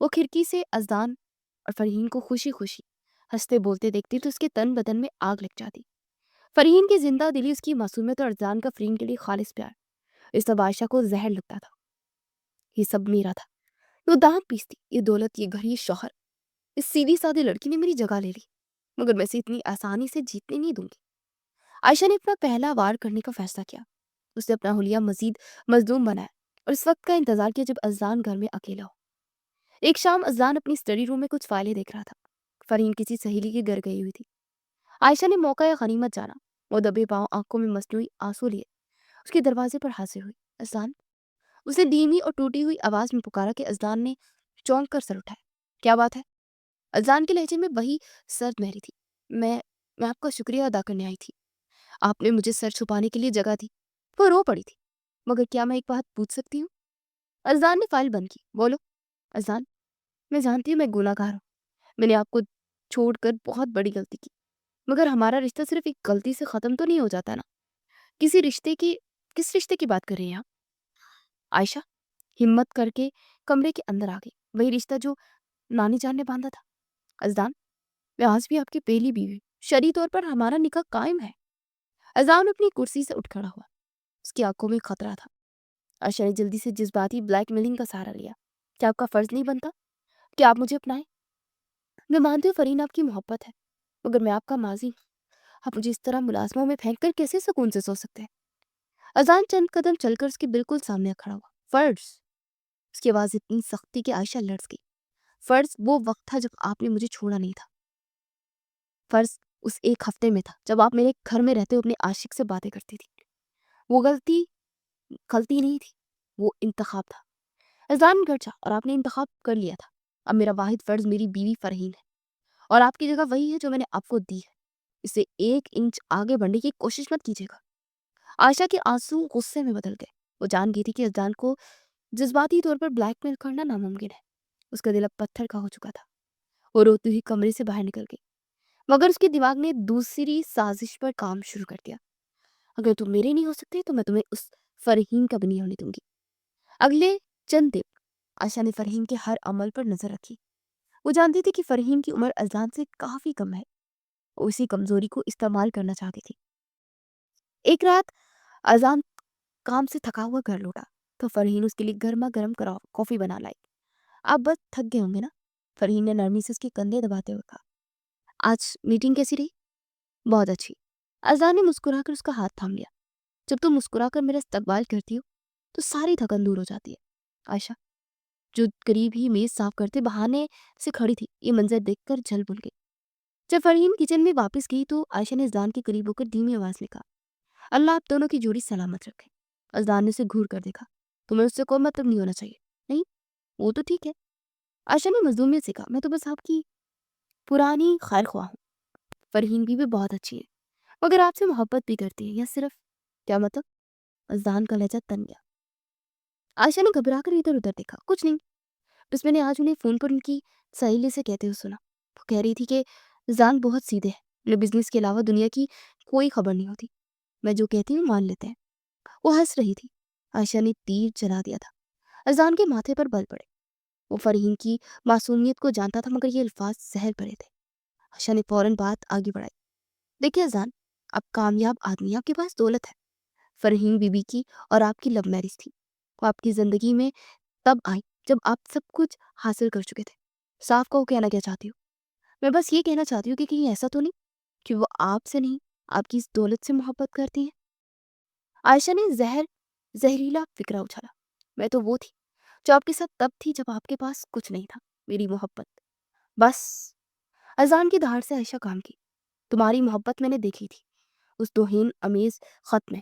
वो खिड़की से अजदान और फरहीन को खुशी खुशी हंसते बोलते देखती तो उसके तन बदन में आग लग जाती। फरहीन की जिंदा दिली, उसकी मासूमियत और अजदान का फरहीन के लिए खालिस प्यार, इस सब आयशा को जहर लगता था। ये सब मेरा था। वो दांत पीसती, ये दौलत, ये घर, ये शौहर, इस सीधी सादी लड़की ने मेरी जगह ले ली, मगर मैं इसे इतनी आसानी से जीतने नहीं दूंगी। आयशा ने अपना पहला वार करने का फैसला किया। उसने अपना हुलिया मजीद मजलूम बनाया और इस वक्त का इंतजार किया जब अजलान घर में अकेला हो। एक शाम अजलान अपनी स्टडी रूम में कुछ फाइलें देख रहा था। फरहीन किसी सहेली के घर गई हुई थी। आयशा ने मौका या गनीमत जाना। वो दबे पांव, आंखों में मसनूई आंसू लिए उसके दरवाजे पर हाजिर हुई। अजलान, उसने धीमी और टूटी हुई आवाज में पुकारा कि अजलान ने चौंक कर सर उठाया। क्या बात है? अजलान के लहजे में वही सर्द महरी थी। मैं आपका शुक्रिया अदा करने आई थी। आपने मुझे सर छुपाने के लिए जगह दी। वो रो पड़ी थी। मगर क्या मैं एक बात पूछ सकती हूँ? अजलान ने फाइल बंद की। बोलो। अजलान, मैं जानती हूँ मैं गुनाहगार हूँ। मैंने आपको छोड़कर बहुत बड़ी गलती की, मगर हमारा रिश्ता सिर्फ एक गलती से खत्म तो नहीं हो जाता ना। किसी रिश्ते की किस रिश्ते की बात कर रही हैं आप? आयशा हिम्मत करके कमरे के अंदर आ गई। वही रिश्ता जो नानी जान ने बांधा था। अजदान, मैं आज भी आपकी पहली बीवी हूँ। शरई तौर पर हमारा निकाह कायम है। अजदान अपनी कुर्सी से उठ खड़ा हुआ। उसकी आंखों में खतरा था। आयशा ने जल्दी से जज्बाती ब्लैकमेलिंग का सहारा लिया। क्या आपका फर्ज नहीं बनता कि आप मुझे अपनाएं? मैं मानती हूँ फरीन आपकी मोहब्बत है, मगर मैं आपका माजी हूँ। आप मुझे इस तरह मुलाजमा में फेंक कर कैसे सुकून से सो सकते हैं? अजान चंद कदम चलकर उसके बिल्कुल सामने खड़ा हुआ। फर्ज? उसकी आवाज इतनी सख्ती कि आयशा लड़ गई। फर्ज वो वक्त था जब आपने मुझे छोड़ा नहीं था। फर्ज उस एक हफ्ते में था जब आप मेरे घर में रहते हुए अपने आशिक से बातें करती थी। वो गलती नहीं थी, वो इंतखाब था। अजान घर जा और आपने इंतखाब कर लिया था। अब मेरा वाहिद फर्ज मेरी बीवी फरहीन है और आपकी जगह वही है जो मैंने आपको दी है। इसे 1 इंच आगे बढ़ने की कोशिश मत कीजिएगा। आयशा के आंसू गुस्से में बदल गए। वो जान गई थी कि अजान को जज्बाती तौर पर ब्लैकमेल करना नामुमकिन है। उसका दिल अब पत्थर का हो चुका था। वो रोती हुई कमरे से बाहर निकल गई, मगर उसके दिमाग ने दूसरी साजिश पर काम शुरू कर दिया। अगर तुम मेरे नहीं हो सकते तो मैं तुम्हें उस फरहीन का भी नहीं होने दूंगी। अगले चंद दिन आयशा ने फरहीन के हर अमल पर नजर रखी। वो जानती थी कि फरहीन की उम्र अजान से काफी कम है। वो इसी कमजोरी को इस्तेमाल करना चाहती थी। एक रात अजान काम से थका हुआ घर लौटा तो फरहीन उसके लिए गर्मा गर्म कॉफी बना लाई। आप बस थक गए होंगे ना? फरहीन ने नरमी से उसके कंधे दबाते हुए कहा। आज मीटिंग कैसी रही? बहुत अच्छी। अजान ने मुस्कुराकर उसका हाथ थाम लिया। जब तुम मुस्कुराकर मेरा इस्तकबाल करती हो तो सारी थकन दूर हो जाती है। आयशा, जो करीब ही मेज साफ करते बहाने से खड़ी थी, ये मंजर देखकर जल भुन गई। जब फरहीन किचन में वापस गई तो आयशा ने अजदान के करीब होकर धीमी आवाज में कहा, अल्लाह आप दोनों की जोड़ी सलामत रखे। अजदान ने उसे घूर कर देखा। तुम्हें उससे कोई मतलब नहीं होना चाहिए। नहीं, वो तो ठीक है। आयशा ने मजलूमियत से कहा, मैं तो बस आपकी पुरानी खैर ख्वाह हूँ। फरहीन भी बहुत अच्छी है, मगर आपसे मोहब्बत भी करती है, या सिर्फ? क्या मतलब? अजदान का लहजा तन गया। आयशा ने घबरा कर इधर उधर देखा। कुछ नहीं, बस मैंने आज उन्हें फोन पर उनकी सहेली से कहते हुए सुना। वो कह रही थी कि जान बहुत सीधे है, उन्हें बिजनेस के अलावा दुनिया की कोई खबर नहीं होती। मैं जो कहती हूँ मान लेते हैं। वो हंस रही थी। आयशा ने तीर चला दिया था। अजान के माथे पर बल पड़े। वो फरहीन की मासूमियत को जानता था, मगर ये अल्फाज जहर भरे थे। आयशा ने फौरन बात आगे बढ़ाई। देखिए अजान, आप कामयाब आदमी, आपके पास दौलत है। फरहीन बीबी की और आपकी लव मैरिज थी। वो आपकी जिंदगी में तब आई जब आप सब कुछ हासिल कर चुके थे। साफ कहो, कहना क्या चाहती हो? मैं बस ये कहना चाहती हूँ कि कहीं ऐसा तो नहीं कि वो आपसे नहीं, आपकी इस दौलत से मोहब्बत करती हैं। आयशा ने जहरीला फिक्रा उछाला। मैं तो वो थी जो आपके साथ तब थी जब आपके पास कुछ नहीं था। मेरी मोहब्बत बस। अजान की धार से आयशा काम की। तुम्हारी मोहब्बत मैंने देखी थी उस दोहीन अमेज खत में।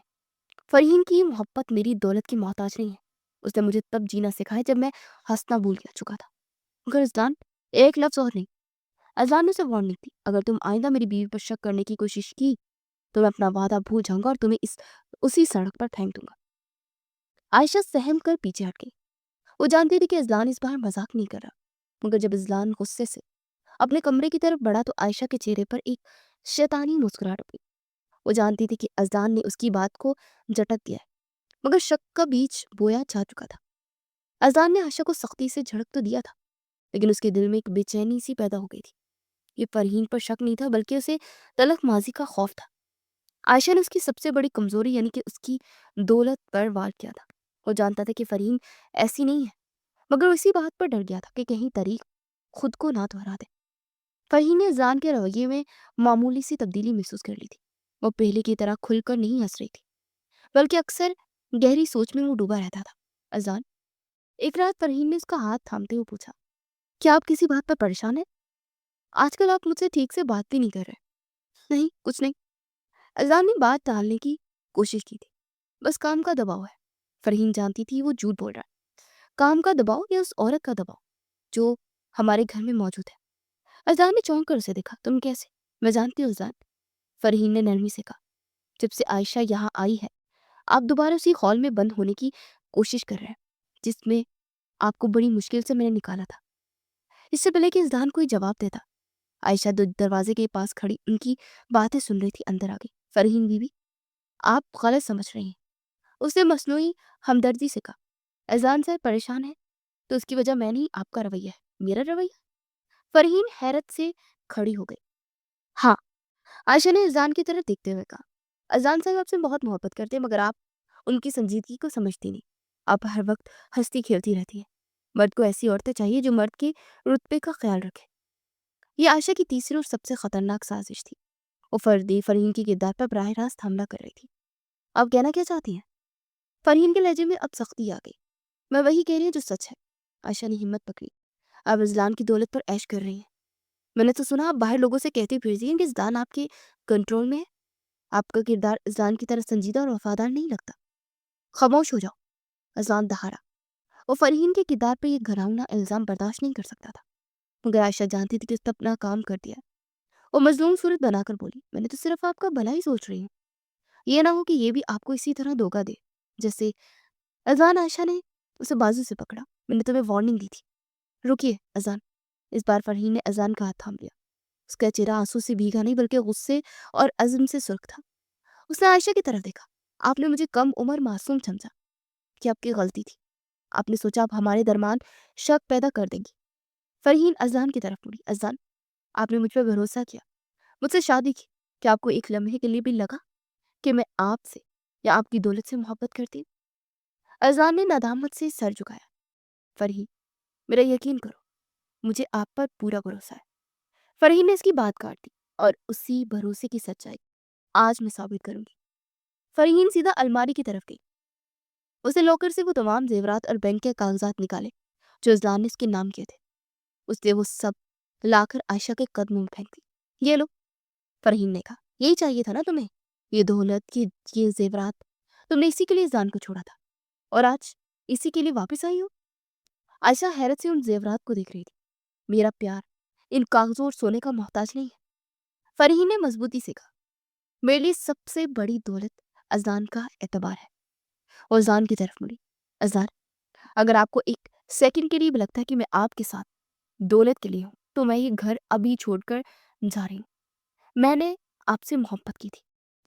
फरहीन की मोहब्बत मेरी दौलत की मोहताज नहीं है। उसने मुझे तब जीना सिखाया जब मैं हंसना भूल गया चुका था। मगर अजलान, एक लफ्ज और नहीं। अजलान ने उसे वार्निंग दी, अगर तुम आइंदा मेरी बीवी पर शक करने की कोशिश की तो मैं अपना वादा भूल जाऊंगा और तुम्हें इस उसी सड़क पर फेंक दूंगा। आयशा सहम कर पीछे हट गई। वो जानती थी कि अजलान इस बार मजाक नहीं कर रहा, मगर जब अजलान गुस्से से अपने कमरे की तरफ बढ़ा तो आयशा के चेहरे पर एक शैतानी मुस्कुराहट हुई। वो जानती थी कि अजलान ने उसकी बात को झटक दिया है, मगर शक का बीज बोया जा चुका था। अज़ान ने आयशा को सख्ती से झड़क तो दिया था, लेकिन उसके दिल में एक बेचैनी सी पैदा हो गई थी। ये फरहीन पर शक नहीं था, बल्कि उसे तलख माजी का खौफ था। आयशा ने उसकी सबसे बड़ी कमजोरी यानी कि उसकी दौलत पर वार किया था। वो जानता था कि फरहीन ऐसी नहीं है, मगर वो इसी बात पर डर गया था कि कहीं तरीक खुद को ना दोहरा दे। फरहीन ने अज़ान के रवैये में मामूली सी तब्दीली महसूस कर ली थी। वो पहले की तरह खुलकर नहीं हंस रही थी, बल्कि अक्सर गहरी सोच में वो डूबा रहता था। अज़ान, एक रात फरहीन ने उसका हाथ थामते हुए पूछा, क्या आप किसी बात पर परेशान हैं? आजकल आप मुझसे ठीक से बात भी नहीं कर रहे। नहीं, कुछ नहीं। अज़ान ने बात टालने की कोशिश की थी। बस काम का दबाव है। फरहीन जानती थी वो झूठ बोल रहा है। काम का दबाव या उस औरत का दबाव जो हमारे घर में मौजूद है। अज़ान ने चौंक कर उसे देखा। तुम कैसे? मैं जानती हूँ अज़ान, फरहीन ने नरमी से कहा। जब से आयशा यहाँ आई है, आप दोबारा उसी हॉल में बंद होने की कोशिश कर रहे हैं, जिसमें आपको बड़ी मुश्किल से मैंने निकाला था। इससे पहले कि अज़ान कोई जवाब देता, आयशा दरवाजे के पास खड़ी उनकी बातें सुन रही थी, अंदर आ गई। फरहीन बीबी, आप गलत समझ रही हैं, उसने मसनूई हमदर्दी से कहा। अज़ान सर परेशान है तो उसकी वजह मैं नहीं, आपका रवैया है। मेरा रवैया? फरहीन हैरत से खड़ी हो गई। हाँ, आयशा ने अज़ान की तरफ देखते हुए कहा। अज़ान साहब आपसे बहुत मोहब्बत करते हैं, मगर आप उनकी संजीदगी को समझती नहीं। आप हर वक्त हंसती खेलती रहती हैं। मर्द को ऐसी औरतें चाहिए जो मर्द के रुतबे का ख्याल रखे। ये आयशा की तीसरी और सबसे खतरनाक साजिश थी। वो फरहीन के किरदार पर बराह रास्त हमला कर रही थी। आप कहना क्या चाहती हैं? फरहीन के लहजे में अब सख्ती आ गई। मैं वही कह रही हूँ जो सच है। आयशा ने हिम्मत पकड़ी। आप इज़लान की दौलत पर ऐश कर रही हैं। मैंने तो सुना आप बाहर लोगों से कहती फिरती हैं कि इज़लान आपके कंट्रोल में है। आपका किरदार इज़लान की तरह संजीदा और वफादार नहीं लगता। खामोश हो जाओ। अज़लान दहाड़ा। वो फरहीन के किरदार पर यह घरावना इल्ज़ाम बर्दाश्त नहीं कर सकता था, मगर आयशा जानती थी कि उसने अपना काम कर दिया। वो मजलूम सूरत बनाकर बोली, मैंने तो सिर्फ आपका भला ही सोच रही हूँ। ये ना हो कि ये भी आपको इसी तरह धोखा दे जैसे। अज़ान आयशा ने उसे बाजू से पकड़ा। मैंने तुम्हें वार्निंग दी थी। रुकिए अज़ान। इस बार फरहीन ने अज़ान का हाथ थाम लिया। उसका चेहरा आंसू से भीगा नहीं, बल्कि गुस्से और अज़्म से सुर्ख था। उसने आयशा की तरफ देखा। आपने मुझे कम उम्र मासूम समझा, कि आपकी गलती थी। आपने सोचा आप हमारे दरमियान शक पैदा कर देंगी। फरहीन अज़ान की तरफ मुड़ी। अज़ान, आपने मुझ पर भरोसा किया, मुझसे शादी की। क्या आपको एक लम्हे के लिए भी लगा कि मैं आपसे या आपकी दौलत से मोहब्बत करती हूँ? अज़ान ने नदामत से सर झुकाया। फरहीन, मेरा यकीन करो, मुझे आप पर पूरा भरोसा है। फरहीन ने इसकी बात काट दी। और उसी भरोसे की सच्चाई आज मैं साबित करूंगी। फरहीन सीधा अलमारी की तरफ गई। उसे लॉकर से वो तमाम जेवरात और बैंक के कागजात निकाले जो अज़लान ने उसके नाम किए थे। उसने वो सब लाकर आयशा के कदमों में फेंक दी। ये लो, फरहीन ने कहा, यही चाहिए था ना तुम्हें? ये दौलत, ये जेवरात, तुमने इसी के लिए जान को छोड़ा था, और आज इसी के लिए वापस आई हो। आयशा हैरत से उन जेवरात को देख रही थी। मेरा प्यार इन कागजों और सोने का मोहताज नहीं है, फरहीन ने मजबूती से कहा। मेरे लिए सबसे बड़ी दौलत अज़ान का एतबार है। और अज़ान की तरफ मुड़ी। अज़ान, अगर आपको एक सेकंड के लिए भी लगता है कि मैं आपके साथ दौलत के लिए हूँ, तो मैं ये घर अभी छोड़कर जा रही हूँ। मैंने आपसे मोहब्बत की थी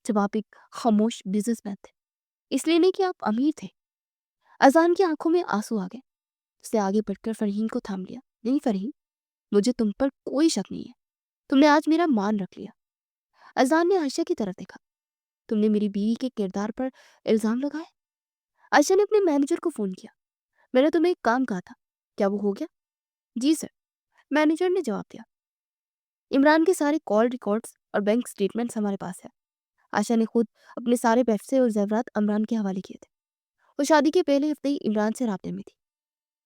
जब आप एक खामोश बिजनेसमैन थे, इसलिए नहीं कि आप अमीर थे। अज़ान की आंखों में आंसू आ गए। उसने आगे बढ़कर फरहीन को थाम लिया। नहीं फरहीन, मुझे तुम पर कोई शक नहीं है। तुमने आज मेरा मान रख लिया। अज़ान ने आयशा की तरफ देखा। तुमने मेरी बीवी के किरदार पर इल्ज़ाम लगाए? आयशा ने अपने मैनेजर को फ़ोन किया। मैंने तुम्हें एक काम कहा था, क्या वो हो गया? जी सर, मैनेजर ने जवाब दिया। इमरान के सारे कॉल रिकॉर्ड्स और बैंक स्टेटमेंट्स हमारे पास है। आयशा ने खुद अपने सारे पैसे और जेवरात इमरान के हवाले किए थे। वो शादी के पहले हफ्ते ही इमरान से राब्ते में थी।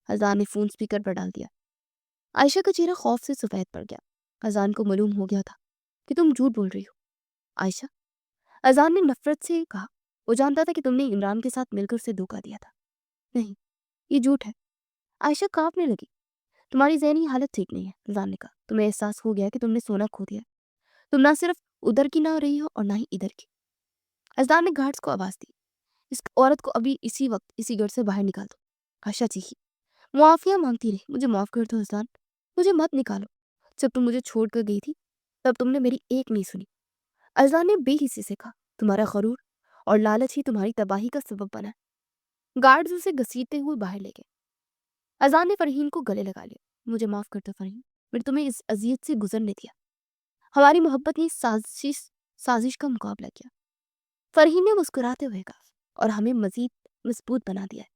अज़ान ने फ़ोन स्पीकर पर डाल दिया। आयशा का चेहरा खौफ से सफ़ेद पड़ गया। अज़ान को मालूम हो गया था कि तुम झूठ बोल रही हो। आयशा, अज़ान ने नफरत से कहा, वो जानता था कि तुमने इमरान के साथ मिलकर उसे धोखा दिया था। नहीं, ये झूठ है। आयशा कांपने लगी। तुम्हारी ज़हनी हालत ठीक नहीं है, अज़ान ने कहा। तुम्हें एहसास हो गया है कि तुमने सोना खो दिया। तुम ना सिर्फ उधर की ना रही हो और ना ही इधर की। अज़ान ने गार्ड्स को आवाज़ दी, इस औरत को अभी इसी वक्त इसी घर से बाहर निकाल दो। आयशा चीखी। मुआफ़िया मांगती रही, मुझे माफ़ कर दो अज़ान, मुझे मत निकालो। जब तुम मुझे छोड़ कर गई थी, तब तुमने मेरी एक नहीं सुनी। अज़ान ने बेहिसी से कहा, तुम्हारा गरूर और लालच ही तुम्हारी तबाही का सबब बना है। गार्ड्स उसे घसीटते हुए बाहर ले गए। अजान ने फरहीन को गले लगा लिया। मुझे माफ कर दो फरहीन, मैंने तुम्हें इस अजियत से गुजरने दिया। हमारी मोहब्बत ने साजिश साजिश का मुकाबला किया। फरहीन ने मुस्कुराते हुए कहा, और हमें मजीद मजबूत बना दिया है।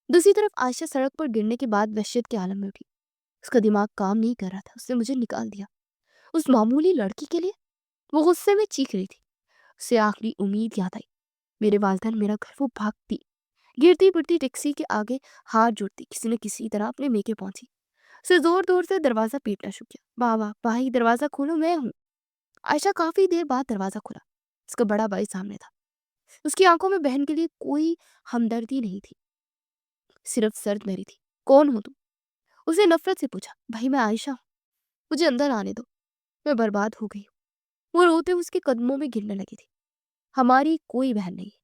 दूसरी तरफ आयशा सड़क पर गिरने के बाद वहशत के आलम में उठी। उसका दिमाग काम नहीं कर रहा था। उसने मुझे निकाल दिया। उस मामूली लड़की के लिए? वो गुस्से में चीख रही थी। उसे आखिरी उम्मीद याद आई। मेरे वालिदैन मेरा घर। वो भागती, गिरती पिटती टैक्सी के आगे हाथ जोड़ती किसी न किसी तरह अपने मेके पहुंची। उसे जोर जोर से दरवाजा पीटना शुरू किया। बाबा भाई, दरवाजा खोलो, मैं हूँ। आयशा काफी देर बाद दरवाजा खोला। उसका बड़ा भाई सामने था। उसकी आंखों में बहन के लिए कोई हमदर्दी नहीं थी, सिर्फ सर्द मेरी थी। कौन हो तुम? उसने नफरत से पूछा। भाई मैं आयशा हूँ, मुझे अंदर आने दो, मैं बर्बाद हो गई हूँ। वो रोते हुए उसके कदमों में गिरने लगी थी। हमारी कोई बहन नहीं है।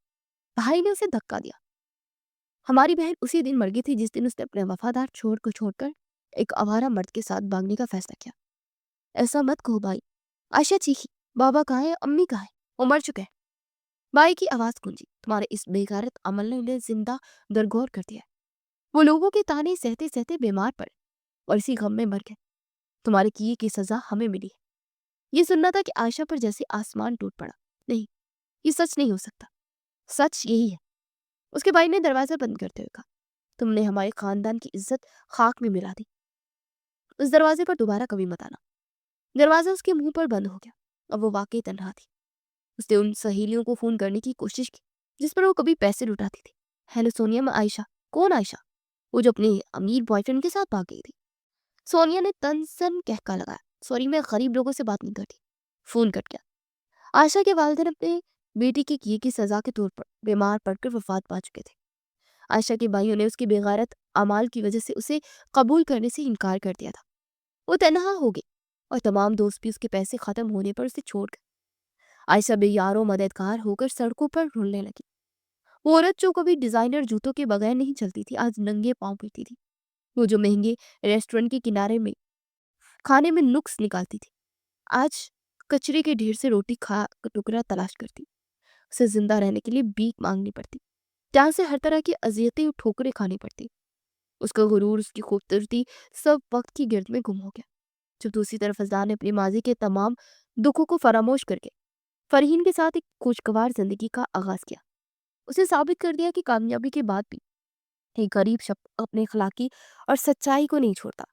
भाई ने उसे धक्का दिया। हमारी बहन उसी दिन मर गई थी जिस दिन उसने अपने वफादार छोर को छोड़कर एक आवारा मर्द के साथ भागने का फैसला किया। ऐसा मत कहो भाई, आयशा चीखी। बाबा कहाँ है? अम्मी कहाँ है? वो मर चुके हैं। भाई की आवाज गूंजी। तुम्हारे इस बेगारत अमल ने उन्हें जिंदा दरगोर कर दिया है। वो लोगों के ताने सहते सहते बीमार पड़े और इसी गम में मर गए। तुम्हारे किए की सजा हमें मिली है। ये सुनना था कि आयशा पर जैसे आसमान टूट पड़ा। नहीं, ये सच नहीं हो सकता। सच यही है। उसके भाई ने दरवाजा बंद करते हुए कहा, तुमने हमारे खानदान की इज्जत खाक में मिला दी। उस दरवाजे पर दोबारा कभी मत आना। दरवाजा उसके मुंह पर बंद हो गया। अब वो वाकई तन्हा थी। उसने उन सहेलियों को फोन करने की कोशिश की जिस पर वो कभी पैसे लुटाती थी। हेलो सोनिया, मैं आयशा। कौन आयशा? वो जो अपने अमीर बॉयफ्रेंड के साथ भाग गई थी। सोनिया ने तनसन कहका लगाया। सॉरी, मैं गरीब लोगों से बात नहीं करती। फोन कट गया। आयशा के वालिदैन अपने बेटी के किए की सजा के तौर पर बीमार पड़कर वफात पा चुके थे। आयशा के भाइयों ने उसकी बेगारत अमाल की वजह से उसे कबूल करने से इनकार कर दिया था। वो तनहा हो गई और तमाम दोस्त भी उसके पैसे खत्म होने पर उसे छोड़ गए। आयशा बेयारो मददगार होकर सड़कों पर ढूंढने लगी। वो औरत जो कभी डिजाइनर जूतों के बगैर नहीं चलती थी, आज नंगे पांव पीती थी। वो जो महंगे रेस्टोरेंट के किनारे में खाने में नुक्स निकालती थी, आज कचरे के ढेर से रोटी खा टुकड़ा तलाश करती। उसे जिंदा रहने के लिए भीख मांगनी पड़ती, जहाँ से हर तरह की अजियतें और ठोकरें खानी पड़ती। उसका गुरूर, उसकी खूबसूरती सब वक्त की गिरद में गुम हो गया। जब दूसरी तरफ फजलान ने अपनी माजी के तमाम दुखों को फरामोश करके फरहीन के साथ एक खुशगवार जिंदगी का आगाज किया। उसे साबित कर दिया कि कामयाबी के बाद भी एक गरीब शख्स अपने अखलाकी और सच्चाई को नहीं छोड़ता।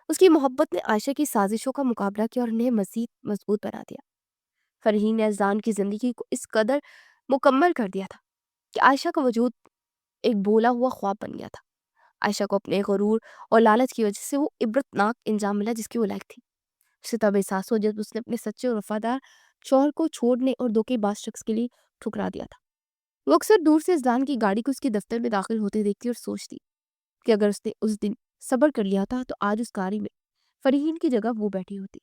उसकी मोहब्बत ने आयशा की साजिशों का मुकाबला किया और उन्हें मजीद मजबूत बना दिया। फरहीन ने अजान की जिंदगी को इस कदर मुकम्मल कर दिया था कि आयशा का वजूद एक बोला हुआ ख्वाब बन गया था। आयशा को अपने गुरूर और लालच की वजह से वो इबरतनाक इंजाम मिला जिसकी वो लायक थी। उसे तब एहसास हुआ जब उसने अपने सच्चे और वफादार शौहर को छोड़ने और धोखेबाज शख्स के लिए ठुकरा दिया था। वो अक्सर दूर से अजलान की गाड़ी को उसके दफ्तर में दाखिल होते देखती और सोचती कि अगर उसने उस दिन सब्र कर लिया था तो आज उस गाड़ी में फरहीन की जगह वो बैठी होती।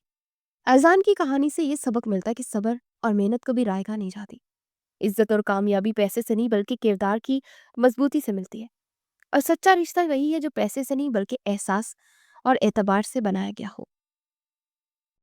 अजान की कहानी से ये सबक मिलता है कि सब्र और मेहनत कभी रायगा नहीं जाती। इज्जत और कामयाबी पैसे से नहीं बल्कि किरदार की मजबूती से मिलती है। और सच्चा रिश्ता वही है जो पैसे से नहीं बल्कि एहसास और एतबार से बनाया गया हो।